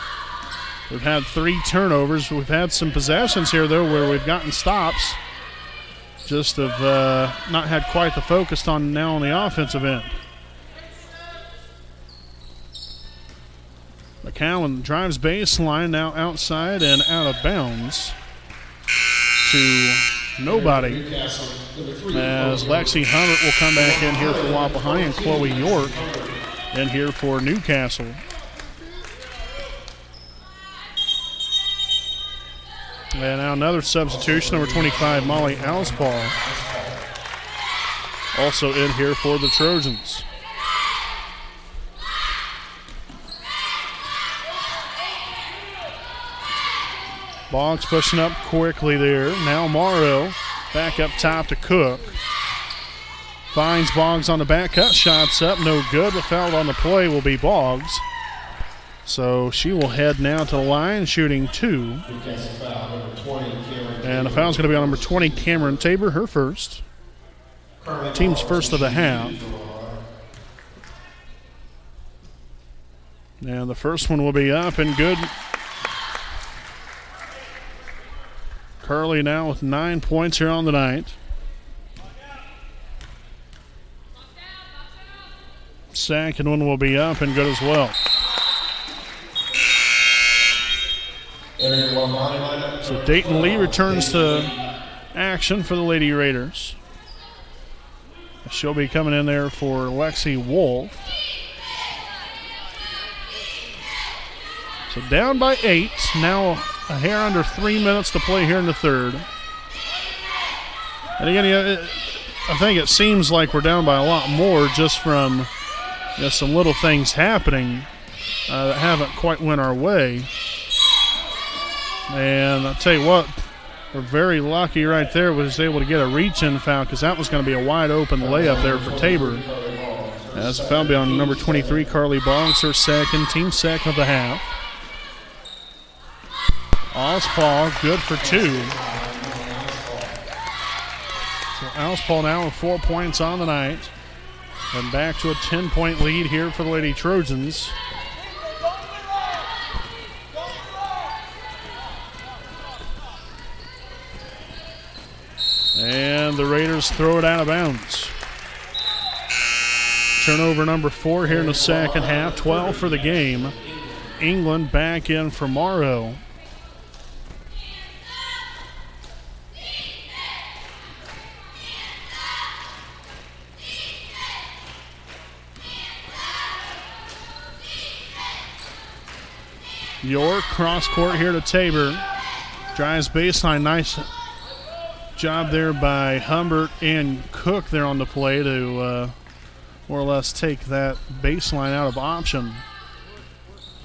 we've had 3 turnovers. We've had some possessions here, though, where we've gotten stops. Just have not had quite the focus on now on the offensive end. McCowan drives baseline, now outside and out of bounds to nobody. As Lexi Hummert will come back in here for Wapahani, and Chloe York in here for Newcastle. And now another substitution, number 25, Molly Alspaw, also in here for the Trojans. Boggs pushing up quickly there. Now Morrow back up top to Cook. Finds Boggs on the back cut, shots up, no good, but fouled on the play will be Boggs. So she will head now to the line, shooting 2. And the foul's going to be on number 20, Cameron Tabor, her first. Team's first of the half. And the first one will be up and good. Curley now with 9 points here on the night. Second one will be up and good as well. So Dayton Lee returns to action for the Lady Raiders. She'll be coming in there for Lexi Wolf. So down by 8. Now a hair under 3 minutes to play here in the third. And again, I think it seems like we're down by a lot more just from some little things happening that haven't quite went our way. And I'll tell you what, we're very lucky right there. Was able to get a reach-in foul because that was going to be a wide-open layup there for Tabor. As a foul be on number 23, Carly Boggs, her second, team second of the half. Ospaw, good for 2. So Ospaw now with 4 points on the night. And back to a 10-point lead here for the Lady Trojans. And the Raiders throw it out of bounds. Turnover number 4 here in the second half, 12 for the game. England back in for Morrow. York cross court here to Tabor. Drives baseline. Nice job there by Humbert and Cook there on the play to more or less take that baseline out of option.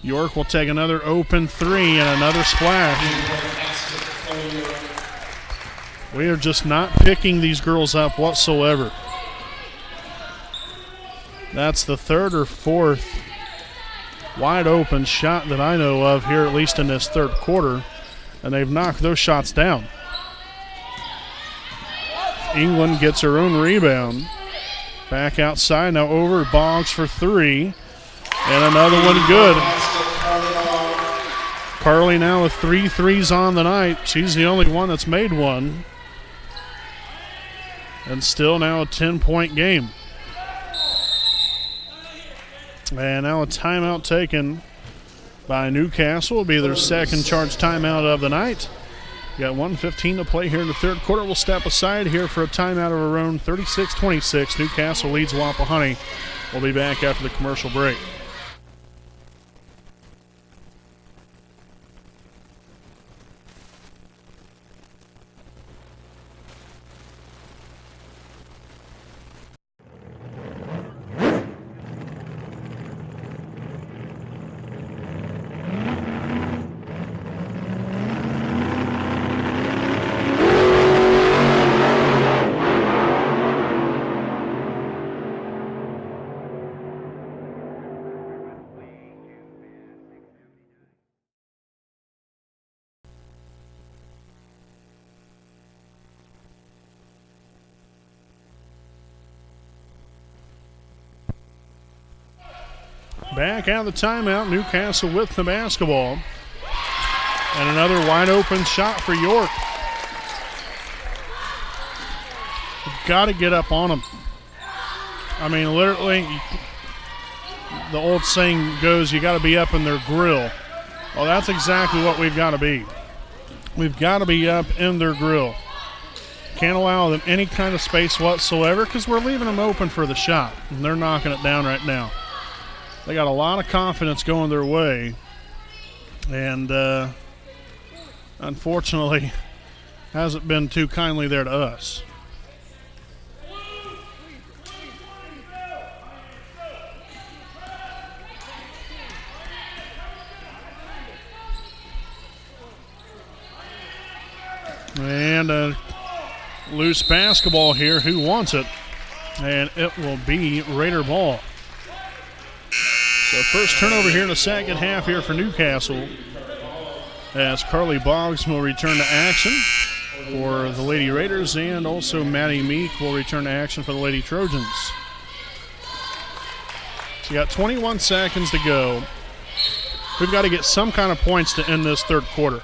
York will take another open 3 and another splash. We are just not picking these girls up whatsoever. That's the third or fourth wide open shot that I know of here, at least in this third quarter, and they've knocked those shots down. England gets her own rebound. Back outside, now over Boggs for 3, and another one good. Carly now with 3 threes on the night. She's the only one that's made one. And still now a 10-point game. And now a timeout taken by Newcastle. Will be their second charge timeout of the night. We got 1:15 to play here in the third quarter. We'll step aside here for a timeout of our own. 36-26. Newcastle leads Wapahani. We'll be back after the commercial break. Back out of the timeout, Newcastle with the basketball. And another wide open shot for York. You've got to get up on them. I mean, literally, the old saying goes, you got to be up in their grill. Well, that's exactly what we've got to be. We've got to be up in their grill. Can't allow them any kind of space whatsoever because we're leaving them open for the shot, and they're knocking it down right now. They got a lot of confidence going their way, and unfortunately hasn't been too kindly there to us. And a loose basketball here. Who wants it? And it will be Raider ball. So first turnover here in the second half here for Newcastle, as Carly Boggs will return to action for the Lady Raiders, and also Maddie Meek will return to action for the Lady Trojans. So you got 21 seconds to go. We've got to get some kind of points to end this third quarter.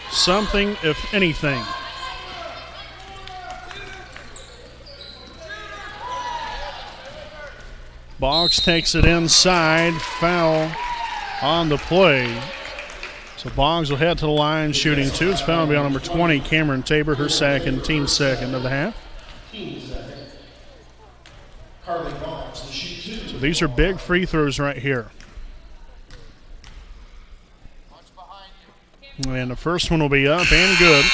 Something, if anything. Boggs takes it inside. Foul on the play. So Boggs will head to the line shooting 2. It's foul will be on number 20, Cameron Tabor, her second, team second of the half. So these are big free throws right here. And the first one will be up and good.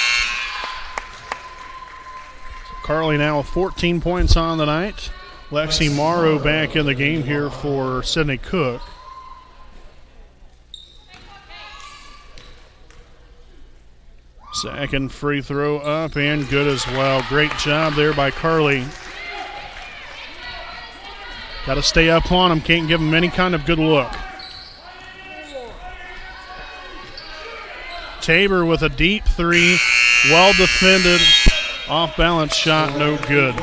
So Carly now with 14 points on the night. Lexi Morrow back in the game here for Sydney Cook. Second free throw up and good as well. Great job there by Carly. Got to stay up on him. Can't give him any kind of good look. Tabor with a deep three. Well defended. Off balance shot. No good.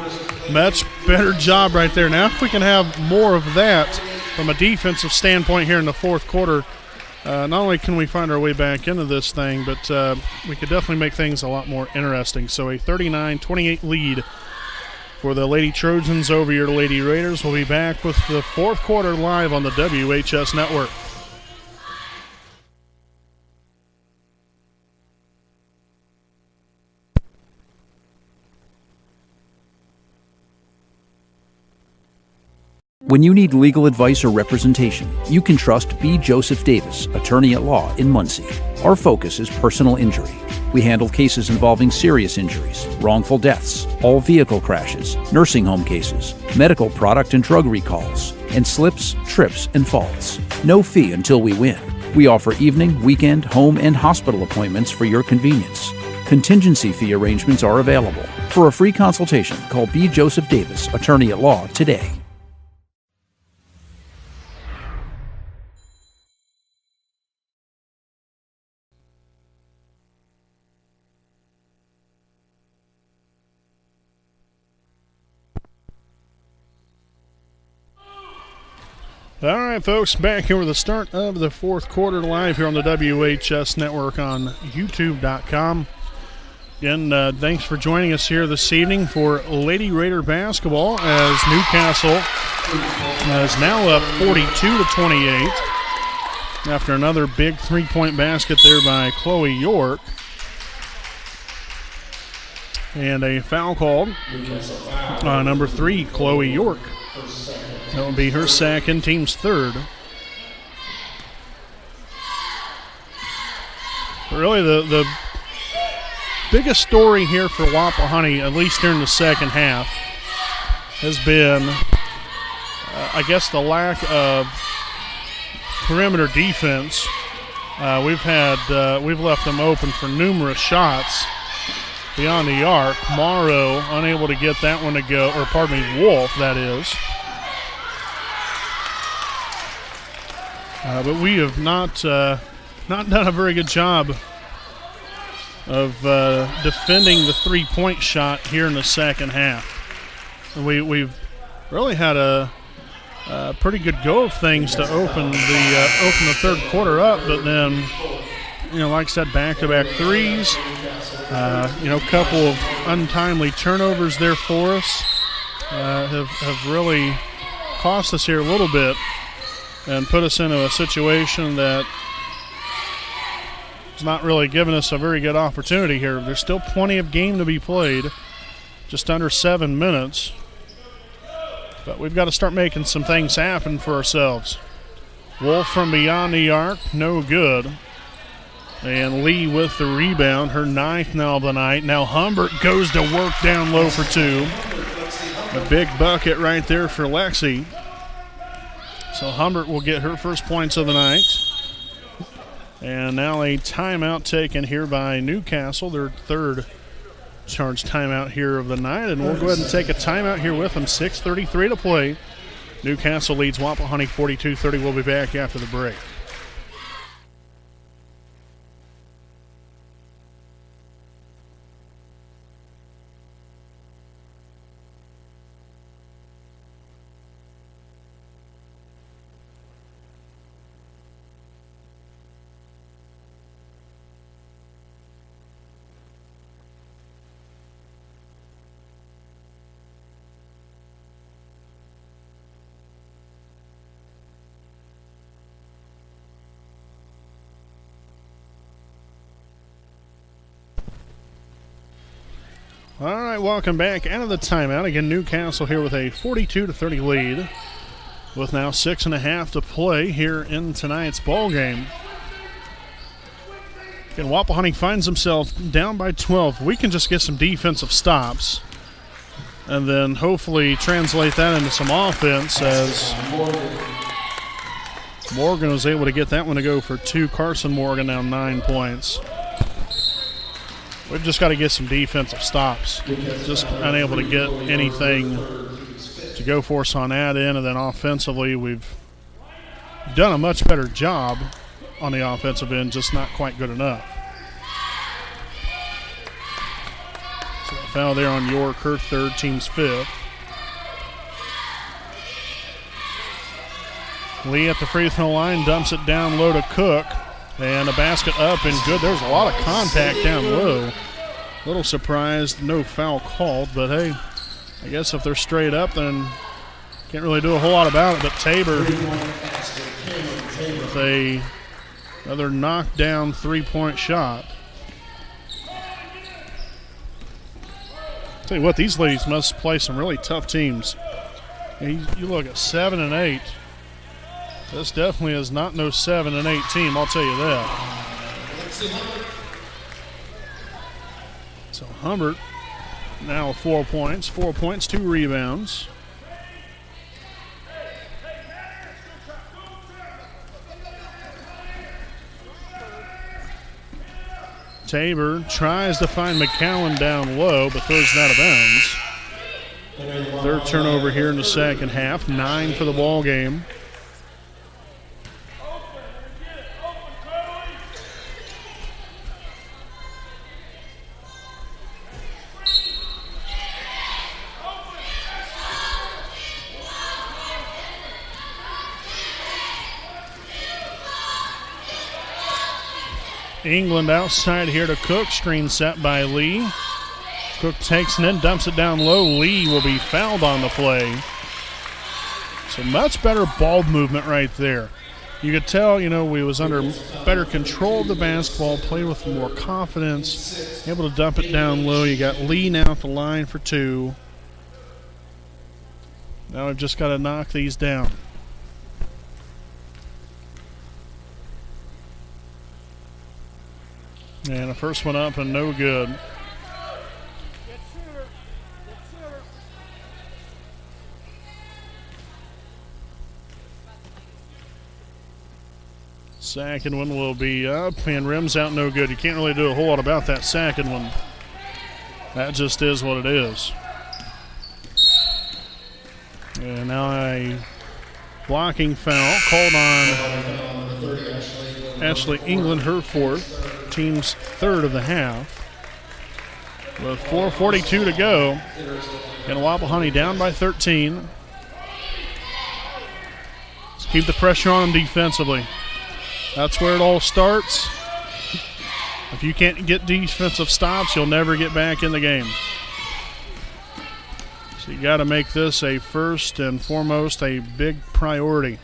Much better job right there. Now if we can have more of that from a defensive standpoint here in the fourth quarter, not only can we find our way back into this thing, but we could definitely make things a lot more interesting. So a 39-28 lead for the Lady Trojans over your Lady Raiders. We'll be back with the fourth quarter live on the WHS Network. When you need legal advice or representation, you can trust B. Joseph Davis, attorney at law in Muncie. Our focus is personal injury. We handle cases involving serious injuries, wrongful deaths, all vehicle crashes, nursing home cases, medical product and drug recalls, and slips, trips, and falls. No fee until we win. We offer evening, weekend, home, and hospital appointments for your convenience. Contingency fee arrangements are available. For a free consultation, call B. Joseph Davis, attorney at law, today. All right, folks, back here with the start of the fourth quarter live here on the WHS Network on YouTube.com. Again, thanks for joining us here this evening for Lady Raider basketball as Newcastle is now up 42-28 after another big three-point basket there by Chloe York. And a foul called on number 3, Chloe York. That will be her second, team's third. But really, the biggest story here for Wapahani, at least during the second half, has been, I guess, the lack of perimeter defense. We've left them open for numerous shots beyond the arc. Morrow unable to get that one to go, or pardon me, Wolf, that is. But we have not done a very good job of defending the three-point shot here in the second half. We've really had a pretty good go of things to open the third quarter up, but then, like I said, back-to-back threes. A couple of untimely turnovers there for us have really cost us here a little bit and put us into a situation that is not really giving us a very good opportunity here. There's still plenty of game to be played, just under 7 minutes. But we've got to start making some things happen for ourselves. Wolf from beyond the arc, no good. And Lee with the rebound, her 9th now of the night. Now Humbert goes to work down low for 2. A big bucket right there for Lexi. So Humbert will get her first points of the night. And now a timeout taken here by Newcastle, their third charge timeout here of the night. And we'll go ahead and take a timeout here with them. 6:33 to play. Newcastle leads Wapahani 42-30. We'll be back after the break. All right, welcome back out of the timeout. Again, Newcastle here with a 42-30 lead with now 6.5 to play here in tonight's ball game. Again, Wapahani finds himself down by 12. We can just get some defensive stops. and then hopefully translate that into some offense as Morgan was able to get that one to go for 2. Carson Morgan now 9 points. We've just got to get some defensive stops. Just unable to get anything to go for us on that end, and then offensively we've done a much better job on the offensive end, just not quite good enough. So a foul there on York, her 3rd, team's 5th. Lee at the free throw line, dumps it down low to Cook, and a basket up and good. There's a lot of contact down low. A little surprised, no foul called, but hey, I guess if they're straight up, then can't really do a whole lot about it. But Tabor with another knockdown 3-point shot. Tell you what, these ladies must play some really tough teams. You look at 7 and 8. This definitely is not no 7 and 8 team, I'll tell you that. So Humbert now 4 points, 2 rebounds. Tabor tries to find McCowan down low, but throws it out of bounds. 3rd turnover here in the second half, 9 for the ball game. England outside here to Cook. Screen set by Lee. Cook takes it in, dumps it down low. Lee will be fouled on the play. So much better ball movement right there. You could tell, we was under better control of the basketball, played with more confidence, able to dump it down low. You got Lee now at the line for 2. Now we've just got to knock these down. And the first one up and no good. Second one will be up and rims out, no good. You can't really do a whole lot about that second one. That just is what it is. And now a blocking foul called on Ashley England, her 4th. Team's 3rd of the half. With 4:42 to go. And Wapahani down by 13. Let's keep the pressure on them defensively. That's where it all starts. If you can't get defensive stops, you'll never get back in the game. So you got to make this a first and foremost a big priority.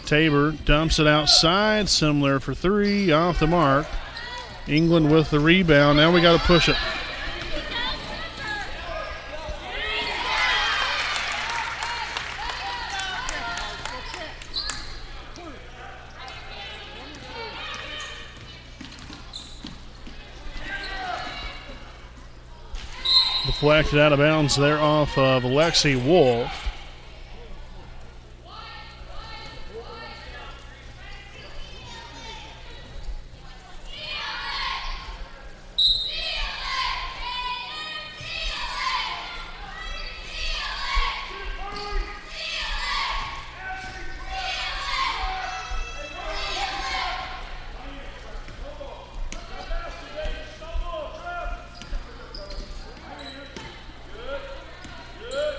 Tabor dumps it outside, similar for 3, off the mark. England with the rebound. Now we got to push it. Deflected out of bounds there off of Alexi Wolf.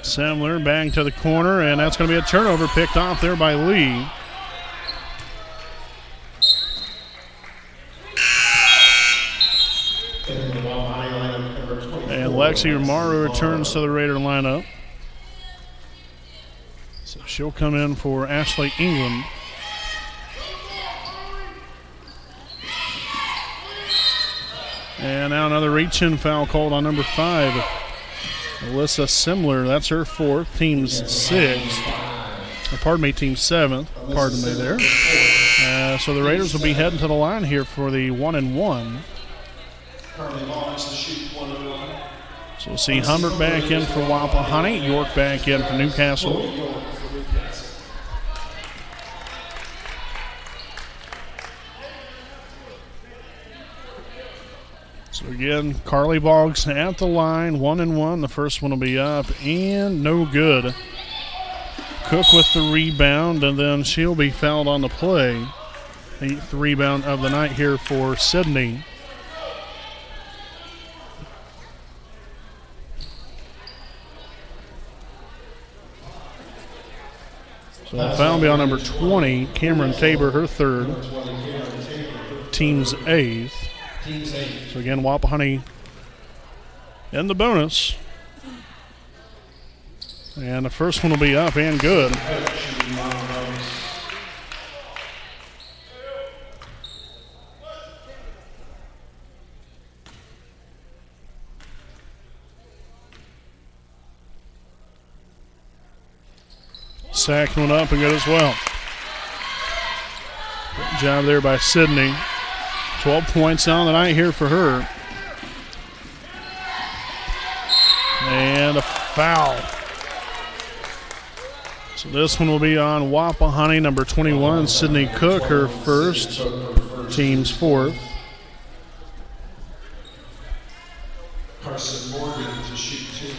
Semler back to the corner, and that's going to be a turnover picked off there by Lee. And Lexi Umaru returns to the Raider lineup. So she'll come in for Ashley England. And now another reach-in foul called on number 5. Alyssa Semler, that's her 4th, team's 6th. Team 7th. Pardon me there. So the Raiders will be heading to the line here for the 1-and-1. So we'll see Humbert back in for Wapahani, York back in for Newcastle. So again, Carly Boggs at the line, 1-1. The first one will be up and no good. Cook with the rebound, and then she'll be fouled on the play. 8th rebound of the night here for Sydney. So the foul will be on number 20, Cameron Tabor, her third. Team's 8th. So again, Wapahani in the bonus. And the first one will be up and good. Second one up and good as well. Good job there by Sydney. 12 points on the night here for her. And a foul. So this one will be on Wapahani, number 21, Sydney Cook, her first, team's 4th. Carson Morgan to shoot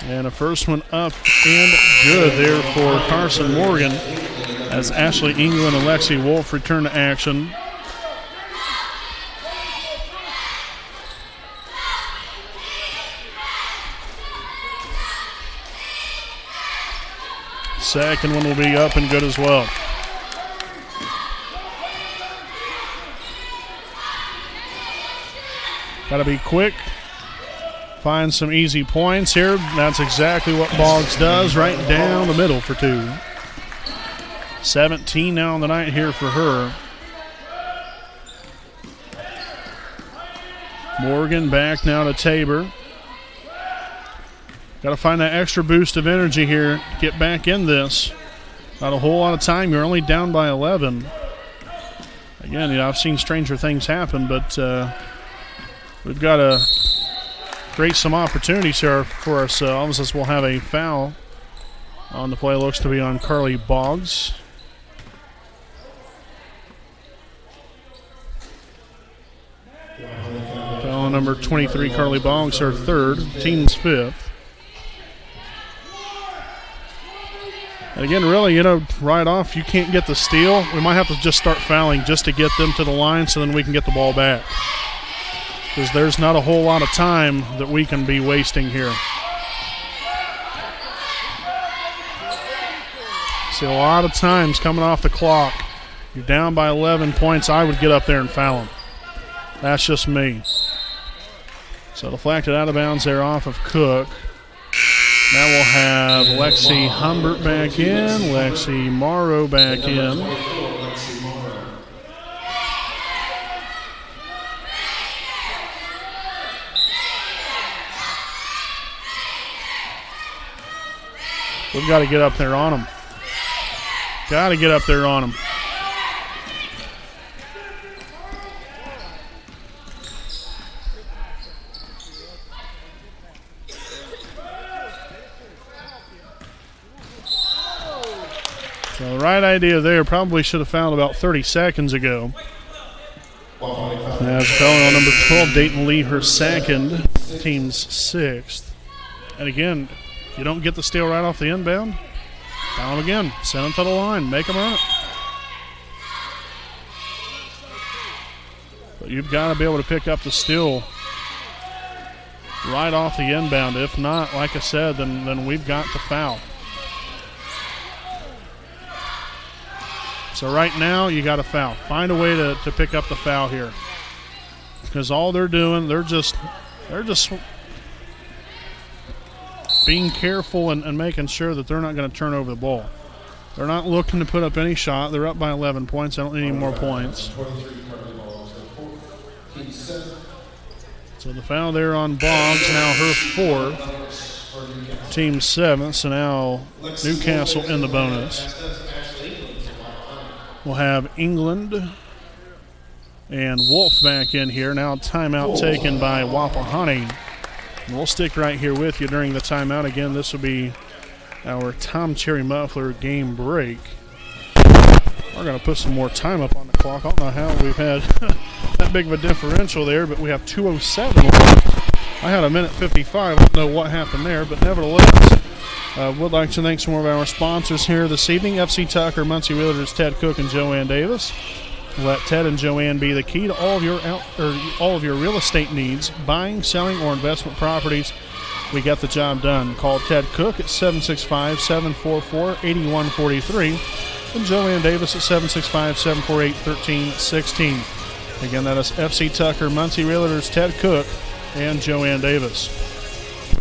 2. And a first one up and good there for Carson Morgan as Ashley England and Lexi Wolf return to action. Second one will be up and good as well. Got to be quick. Find some easy points here. That's exactly what Boggs does, right down the middle for 2. 17 now on the night here for her. Morgan back now to Tabor. Got to find that extra boost of energy here. Get back in this. Not a whole lot of time. You're only down by 11. Again, I've seen stranger things happen, but we've got to create some opportunities here for ourselves as we'll have a foul on the play. Looks to be on Carly Boggs. Foul on number 23, Carly Boggs, her third, team's 5th. And again, really, right off, you can't get the steal. We might have to just start fouling just to get them to the line so then we can get the ball back. Because there's not a whole lot of time that we can be wasting here. See, a lot of times coming off the clock. You're down by 11 points. I would get up there and foul them. That's just me. So deflected out of bounds there off of Cook. Now we'll have Lexi Humbert back in, Lexi Morrow back in. We've got to get up there on them. Got to get up there on them. So the right idea there, probably should have fouled about 30 seconds ago. As fouling on number 12, Dayton Lee, her second, team's 6th. And again, if you don't get the steal right off the inbound, foul them again. Send them to the line. Make them earn it. But you've got to be able to pick up the steal right off the inbound. If not, like I said, then we've got to foul. So right now, you got to foul. Find a way to pick up the foul here. Because all they're doing, they're just being careful and making sure that they're not going to turn over the ball. They're not looking to put up any shot. They're up by 11 points. I don't need any more points. So the foul there on Boggs, now her 4th. Team 7th, so now Newcastle in the bonus. We'll have England and Wolf back in here. Now timeout taken by Wapahani. And we'll stick right here with you during the timeout. Again, this will be our Tom Cherry Muffler game break. We're going to put some more time up on the clock. I don't know how we've had that big of a differential there, but we have 2:07 left. I had a minute 55. I don't know what happened there, but nevertheless, would like to thank some more of our sponsors here this evening. FC Tucker, Muncie Realtors, Ted Cook and Joanne Davis. Let Ted and Joanne be the key to all of your real estate needs, buying, selling, or investment properties. We got the job done. Call Ted Cook at 765-744-8143 and Joanne Davis at 765-748-1316. Again, that is FC Tucker, Muncie Realtors, Ted Cook, and Joanne Davis.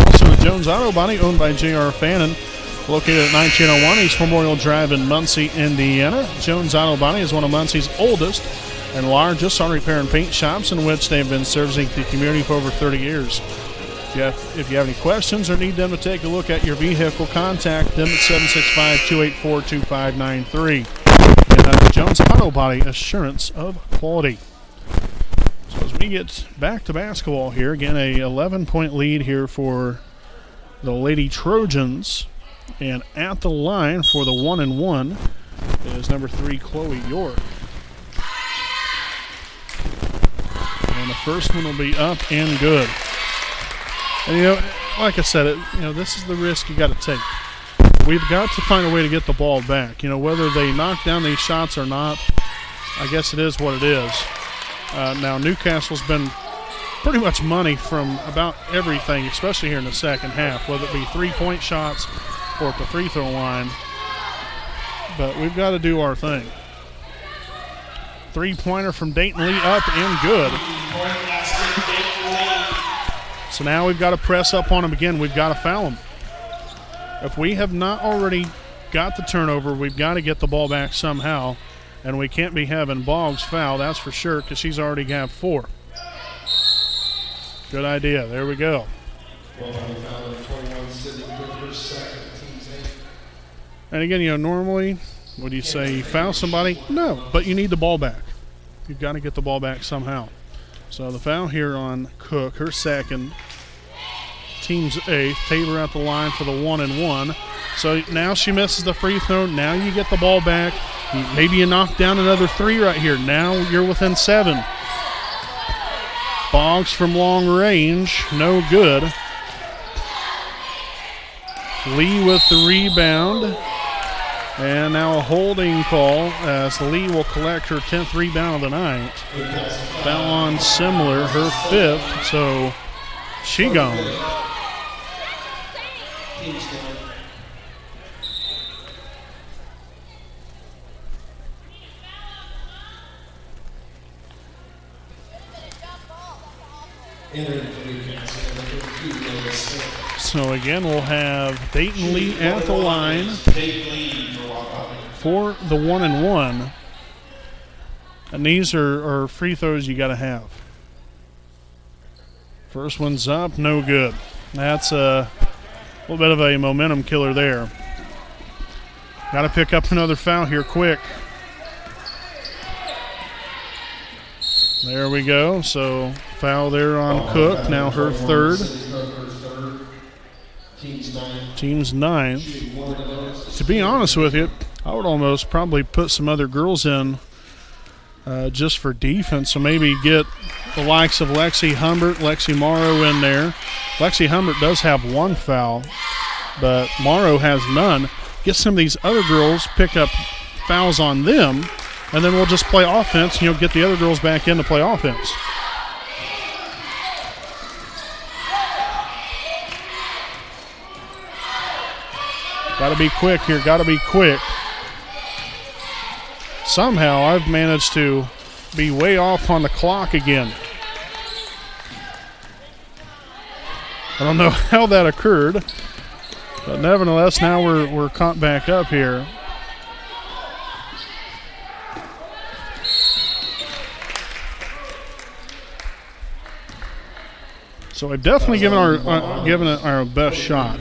Also, the Jones Auto Body, owned by J.R. Fannin, located at 1901 East Memorial Drive in Muncie, Indiana. Jones Auto Body is one of Muncie's oldest and largest auto repair and paint shops, in which they've been servicing the community for over 30 years. If you have any questions or need them to take a look at your vehicle, contact them at 765-284-2593. And that's Jones Auto Body, assurance of quality. So as we get back to basketball here, again, a 11-point lead here for the Lady Trojans. And at the line for the 1-and-1 is number 3, Chloe York. And the first one will be up and good. And, like I said, this is the risk you got to take. We've got to find a way to get the ball back. Whether they knock down these shots or not, I guess it is what it is. Now, Newcastle's been pretty much money from about everything, especially here in the second half, whether it be three-point shots or at the free throw line. But we've got to do our thing. Three-pointer from Dayton Lee, up and good. So now we've got to press up on them again. We've got to foul them. If we have not already got the turnover, we've got to get the ball back somehow. And we can't be having Boggs foul, that's for sure, because she's already got 4. Good idea. There we go. And again, normally, would you say you foul somebody? No, but you need the ball back. You've got to get the ball back somehow. So the foul here on Cook, her second, team's 8th. Tabor at the line for the 1-and-1. So now she misses the free throw. Now you get the ball back. Maybe you knock down another 3 right here. Now you're within 7. Boggs from long range, no good. Lee with the rebound. And now a holding call as Lee will collect her 10th rebound of the night. Foul on Simler, her 5th, so she gone. So again, we'll have Dayton Lee at the line for the 1-and-1. And these are free throws you got to have. First one's up, no good. That's a little bit of a momentum killer there. Got to pick up another foul here quick. There we go. So foul there on Cook. Now her 3rd. Team's 9th. To be honest with you, I would almost probably put some other girls in just for defense. So maybe get the likes of Lexi Humbert, Lexi Morrow in there. Lexi Humbert does have 1 foul, but Morrow has none. Get some of these other girls, pick up fouls on them, and then we'll just play offense. Get the other girls back in to play offense. Got to be quick here. Got to be quick. Somehow I've managed to be way off on the clock again. I don't know how that occurred, but nevertheless, now we're caught back up here. So we've definitely given our best shot.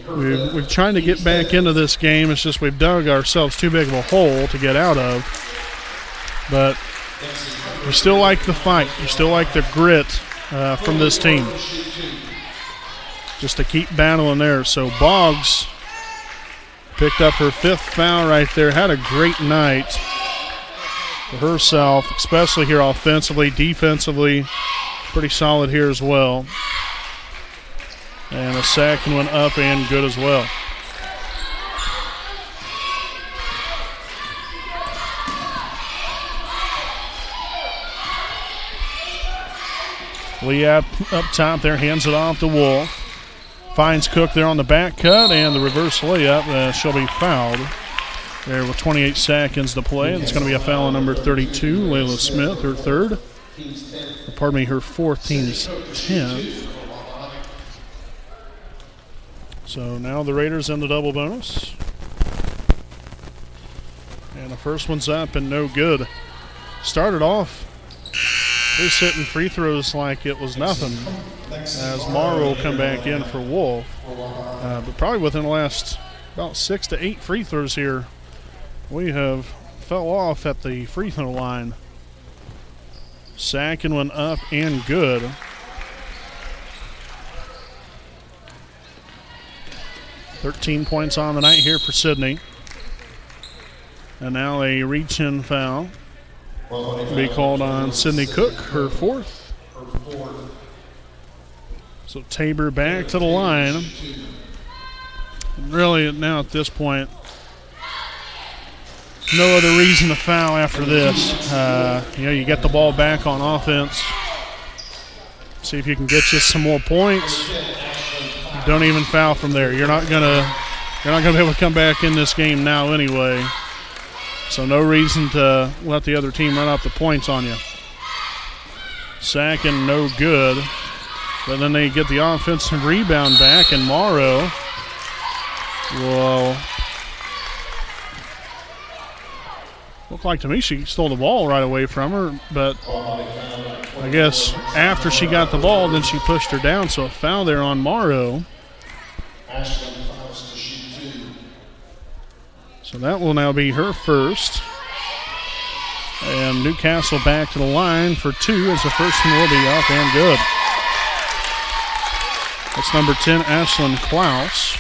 We've tried to get back into this game. It's just we've dug ourselves too big of a hole to get out of. But You still like the fight. You still like the grit from this team. Just to keep battling there. So Boggs picked up her 5th foul right there. Had a great night for herself, especially here offensively. Defensively, pretty solid here as well. And a second one up and good as well. Leah up top there, hands it off to Wolf. Finds Cook there on the back cut and the reverse layup. She'll be fouled there with 28 seconds to play. It's going to be a foul on number 32, Layla Smith, her 3rd. Pardon me, her 4th, team's 10th. So now the Raiders in the double bonus. And the first one's up and no good. Started off, they're hitting free throws like it was nothing as Morrow will come back in for Wolf. But probably within the last about 6 to 8 free throws here, we have fell off at the free throw line. Second one up and good. .13 points on the night here for Sydney. And now a reach-in foul will be called on Sydney Cook, her 4th. So Tabor back to the line. And really now at this point, no other reason to foul after this. You get the ball back on offense. See if you can get you some more points. Don't even foul from there. You're not gonna be able to come back in this game now anyway. So no reason to let the other team run up the points on you. Second, no good. But then they get the offensive rebound back, and Morrow will look like to me she stole the ball right away from her, but I guess after she got the ball, then she pushed her down, so a foul there on Morrow. So that will now be her 1st. And Newcastle back to the line for 2 as the first one will be up and good. That's number 10, Ashlyn Klaus,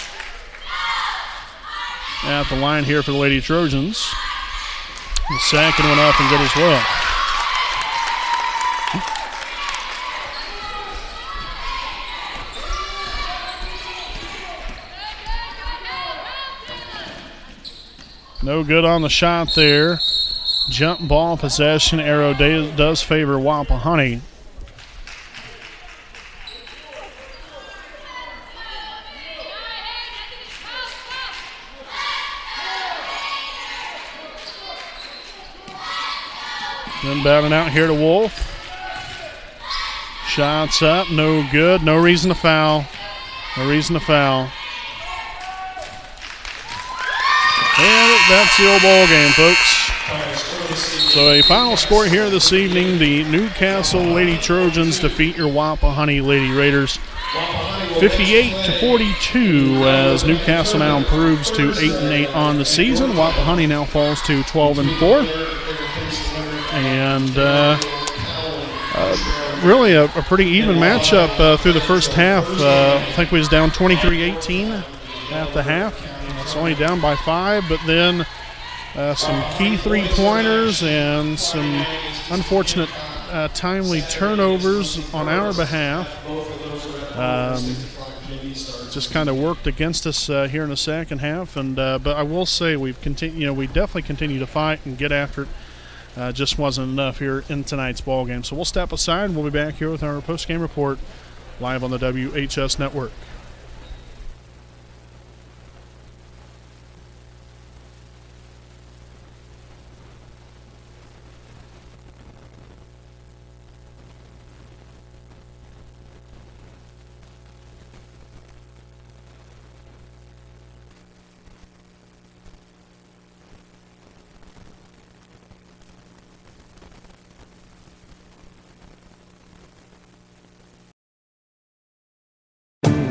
at the line here for the Lady Trojans. The second one up and good as well. No good on the shot there. Jump ball possession arrow does favor Wapahani. Then batting out here to Wolf. Shots up, no good. No reason to foul. No reason to foul. And that's the old ball game, folks. So a final score here this evening. The Newcastle Lady Trojans defeat your Wapahani Lady Raiders 58-42 as Newcastle now improves to 8-8 on the season. Wapahani now falls to 12-4. And really a pretty even matchup through the first half. I think we was down 23-18 at the half. It's only down by 5, but then some key three-pointers and some unfortunate timely turnovers on our behalf just kind of worked against us here in the second half. And but I will say we definitely continue to fight and get after it. Just wasn't enough here in tonight's ball game. So we'll step aside and we'll be back here with our post-game report live on the WHS Network.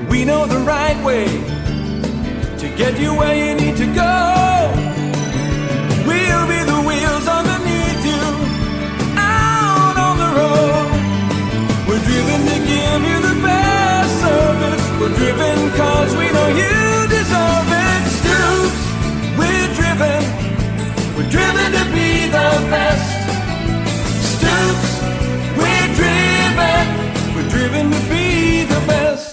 We know the right way to get you where you need to go. We'll be the wheels underneath you, out We're driven cause we know you deserve it. Stoops, we're driven to be the best. Stoops, we're driven to be the best.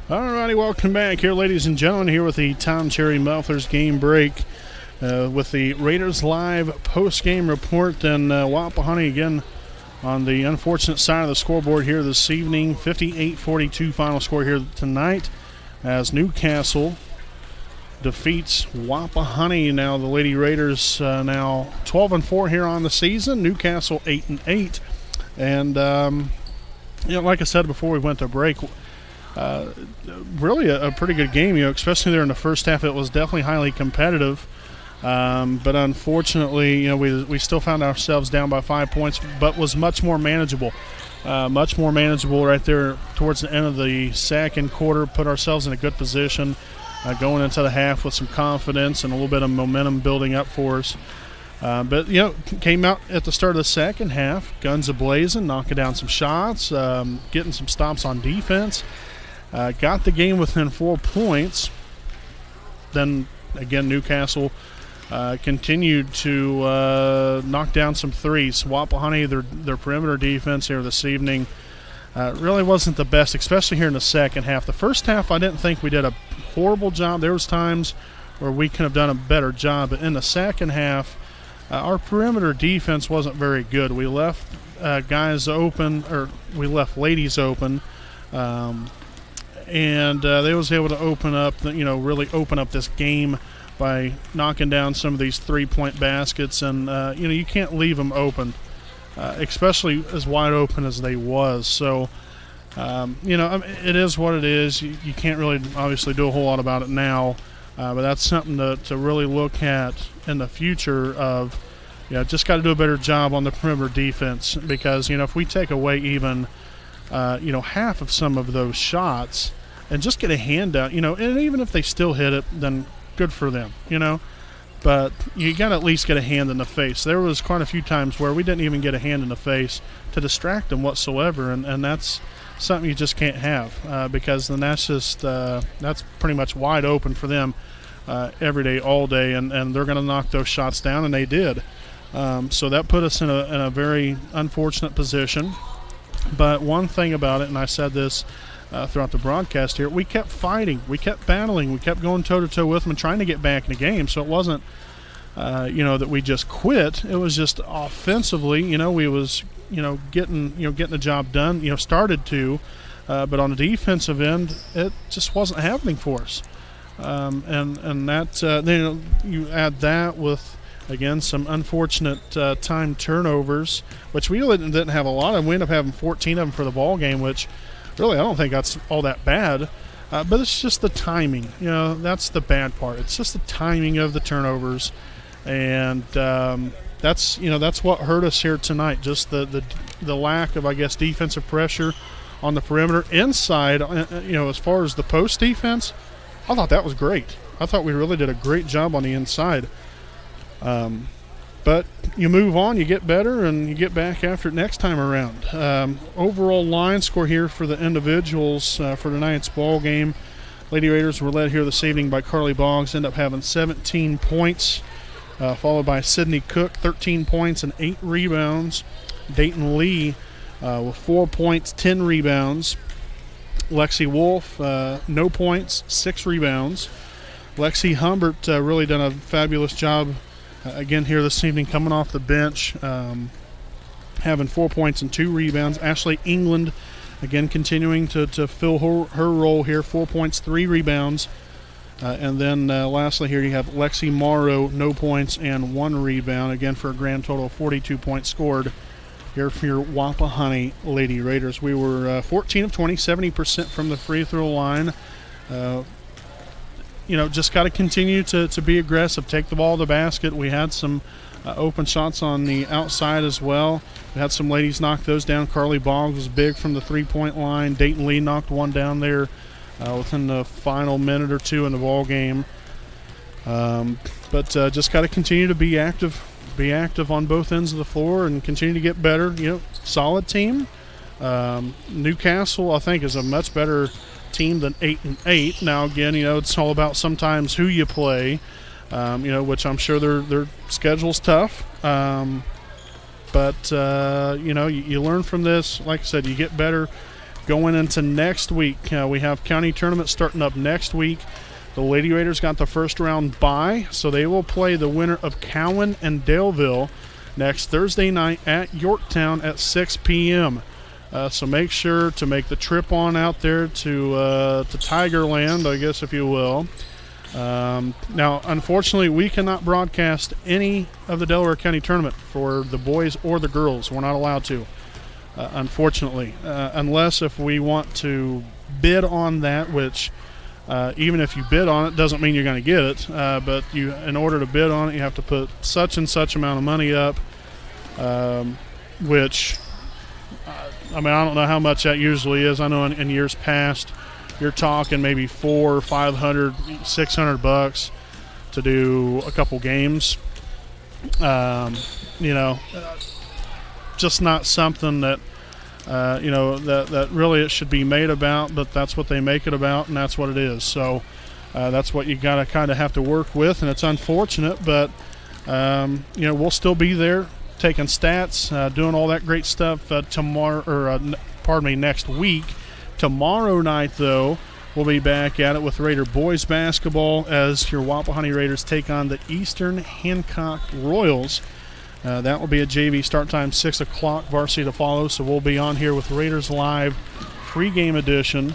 Alrighty, welcome back here, ladies and gentlemen, here with the Tom Cherry Mufflers game break with the Raiders Live post-game report. And Wapahani again on the unfortunate side of the scoreboard here this evening. 58-42 final score here tonight as Newcastle defeats Wapahani. Now the Lady Raiders now 12-4 here on the season. Newcastle 8-8. And like I said before we went to break, really a pretty good game, especially there in the first half. It was definitely highly competitive, but unfortunately, we still found ourselves down by 5 points, but was much more manageable right there towards the end of the second quarter. Put ourselves in a good position going into the half with some confidence and a little bit of momentum building up for us. But came out at the start of the second half, guns a-blazing, knocking down some shots, getting some stops on defense. Got the game within 4 points. Then, again, Newcastle continued to knock down some threes. Wapahani, their perimeter defense here this evening really wasn't the best, especially here in the second half. The first half, I didn't think we did a horrible job. There was times where we could have done a better job. But in the second half, our perimeter defense wasn't very good. We left guys open, or we left ladies open. And they was able to open up, really open up this game by knocking down some of these three-point baskets. And, you can't leave them open, especially as wide open as they was. So, it is what it is. You can't really obviously do a whole lot about it now. But that's something to really look at in the future of, just got to do a better job on the perimeter defense. Because, if we take away even, half of some of those shots and just get a handout, and even if they still hit it, then good for them, but you got to at least get a hand in the face. There was quite a few times where we didn't even get a hand in the face to distract them whatsoever, and that's something you just can't have because then that's pretty much wide open for them every day, all day, and they're going to knock those shots down, and they did. So that put us in a very unfortunate position. But one thing about it, and I said this throughout the broadcast here, we kept fighting, we kept battling, we kept going toe-to-toe with them and trying to get back in the game. So it wasn't, that we just quit. It was just offensively, we was, getting the job done, started to. But on the defensive end, it just wasn't happening for us. And that, then you add that with, again, some unfortunate time turnovers, which we really didn't have a lot of. We ended up having 14 of them for the ball game, which really I don't think that's all that bad. But it's just the timing. That's the bad part. It's just the timing of the turnovers, and that's what hurt us here tonight. Just the lack of, I guess, defensive pressure on the perimeter. Inside, as far as the post defense, I thought that was great. I thought we really did a great job on the inside. But you move on, you get better, and you get back after it next time around. Overall line score here for the individuals for tonight's ball game. Lady Raiders were led here this evening by Carly Boggs, end up having 17 points, followed by Sydney Cook, 13 points and 8 rebounds. Dayton Lee with 4 points, 10 rebounds. Lexi Wolf, no points, 6 rebounds. Lexi Humbert really done a fabulous job again here this evening, coming off the bench, having 4 points and 2 rebounds. Ashley England, again, continuing to fill her role here, 4 points, 3 rebounds. And then lastly here you have Lexi Morrow, no points and 1 rebound, again for a grand total of 42 points scored here for your Wapahani Lady Raiders. We were 14 of 20, 70% from the free throw line. Just got to continue to be aggressive, take the ball to the basket. We had some open shots on the outside as well. We had some ladies knock those down. Carly Boggs was big from the three-point line. Dayton Lee knocked one down there within the final minute or two in the ball game. But just got to continue to be active on both ends of the floor and continue to get better. Solid team. Newcastle, I think, is a much better team than 8-8. Now again, it's all about sometimes who you play, which I'm sure their schedule's tough. But you learn from this. Like I said, you get better going into next week. We have county tournament starting up next week. The Lady Raiders got the first round bye, so they will play the winner of Cowan and Daleville next Thursday night at Yorktown at 6 p.m. So make sure to make the trip on out there to Tigerland, I guess, if you will. Now, unfortunately, we cannot broadcast any of the Delaware County Tournament for the boys or the girls. We're not allowed to, unfortunately, unless if we want to bid on that, which even if you bid on it, doesn't mean you're going to get it. But in order to bid on it, you have to put such and such amount of money up, which... I don't know how much that usually is. I know in years past, you're talking maybe $400, $500, $600 to do a couple games. Just not something that that really it should be made about. But that's what they make it about, and that's what it is. So that's what you got to kind of have to work with, and it's unfortunate, but we'll still be there, taking stats, doing all that great stuff next week. Tomorrow night, though, we'll be back at it with Raider boys basketball as your Wapahani Raiders take on the Eastern Hancock Royals. That will be a JV start time, 6 o'clock, varsity to follow. So we'll be on here with Raiders Live pregame edition,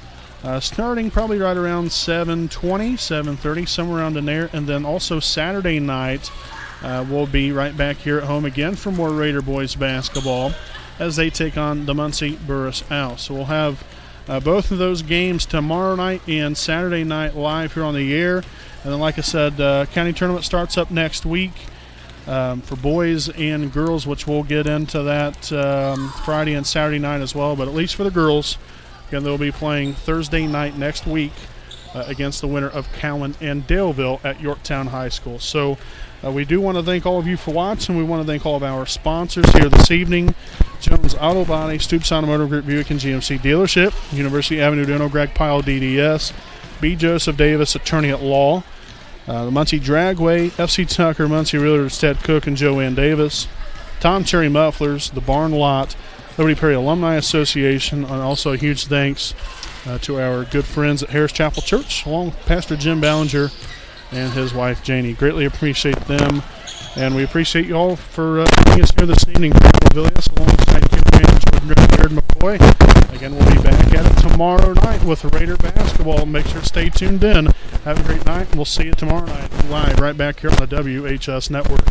starting probably right around 7:20, 7:30, somewhere around in there. And then also Saturday night, we'll be right back here at home again for more Raider boys basketball as they take on the Muncie Burris Owl. So we'll have both of those games tomorrow night and Saturday night live here on the air. And then, like I said, county tournament starts up next week for boys and girls, which we'll get into that Friday and Saturday night as well. But at least for the girls, again, they'll be playing Thursday night next week against the winner of Cowan and Daleville at Yorktown High School. So We do want to thank all of you for watching. We want to thank all of our sponsors here this evening. Jones Auto Body, Stoops Automotive Group, Buick and GMC Dealership, University Avenue Dental, Greg Pyle, DDS, B. Joseph Davis, Attorney at Law, the Muncie Dragway, FC Tucker, Muncie Realtors, Ted Cook and Joanne Davis, Tom Cherry Mufflers, The Barn Lot, Liberty Perry Alumni Association, and also a huge thanks to our good friends at Harris Chapel Church, along with Pastor Jim Ballinger and his wife Janie. Greatly appreciate them, and we appreciate you all for being us here this evening. Villiers, alongside cameraman Jordan Beard McCoy. Again, we'll be back at it tomorrow night with Raider basketball. Make sure to stay tuned in. Have a great night, and we'll see you tomorrow night live right back here on the WHS Network.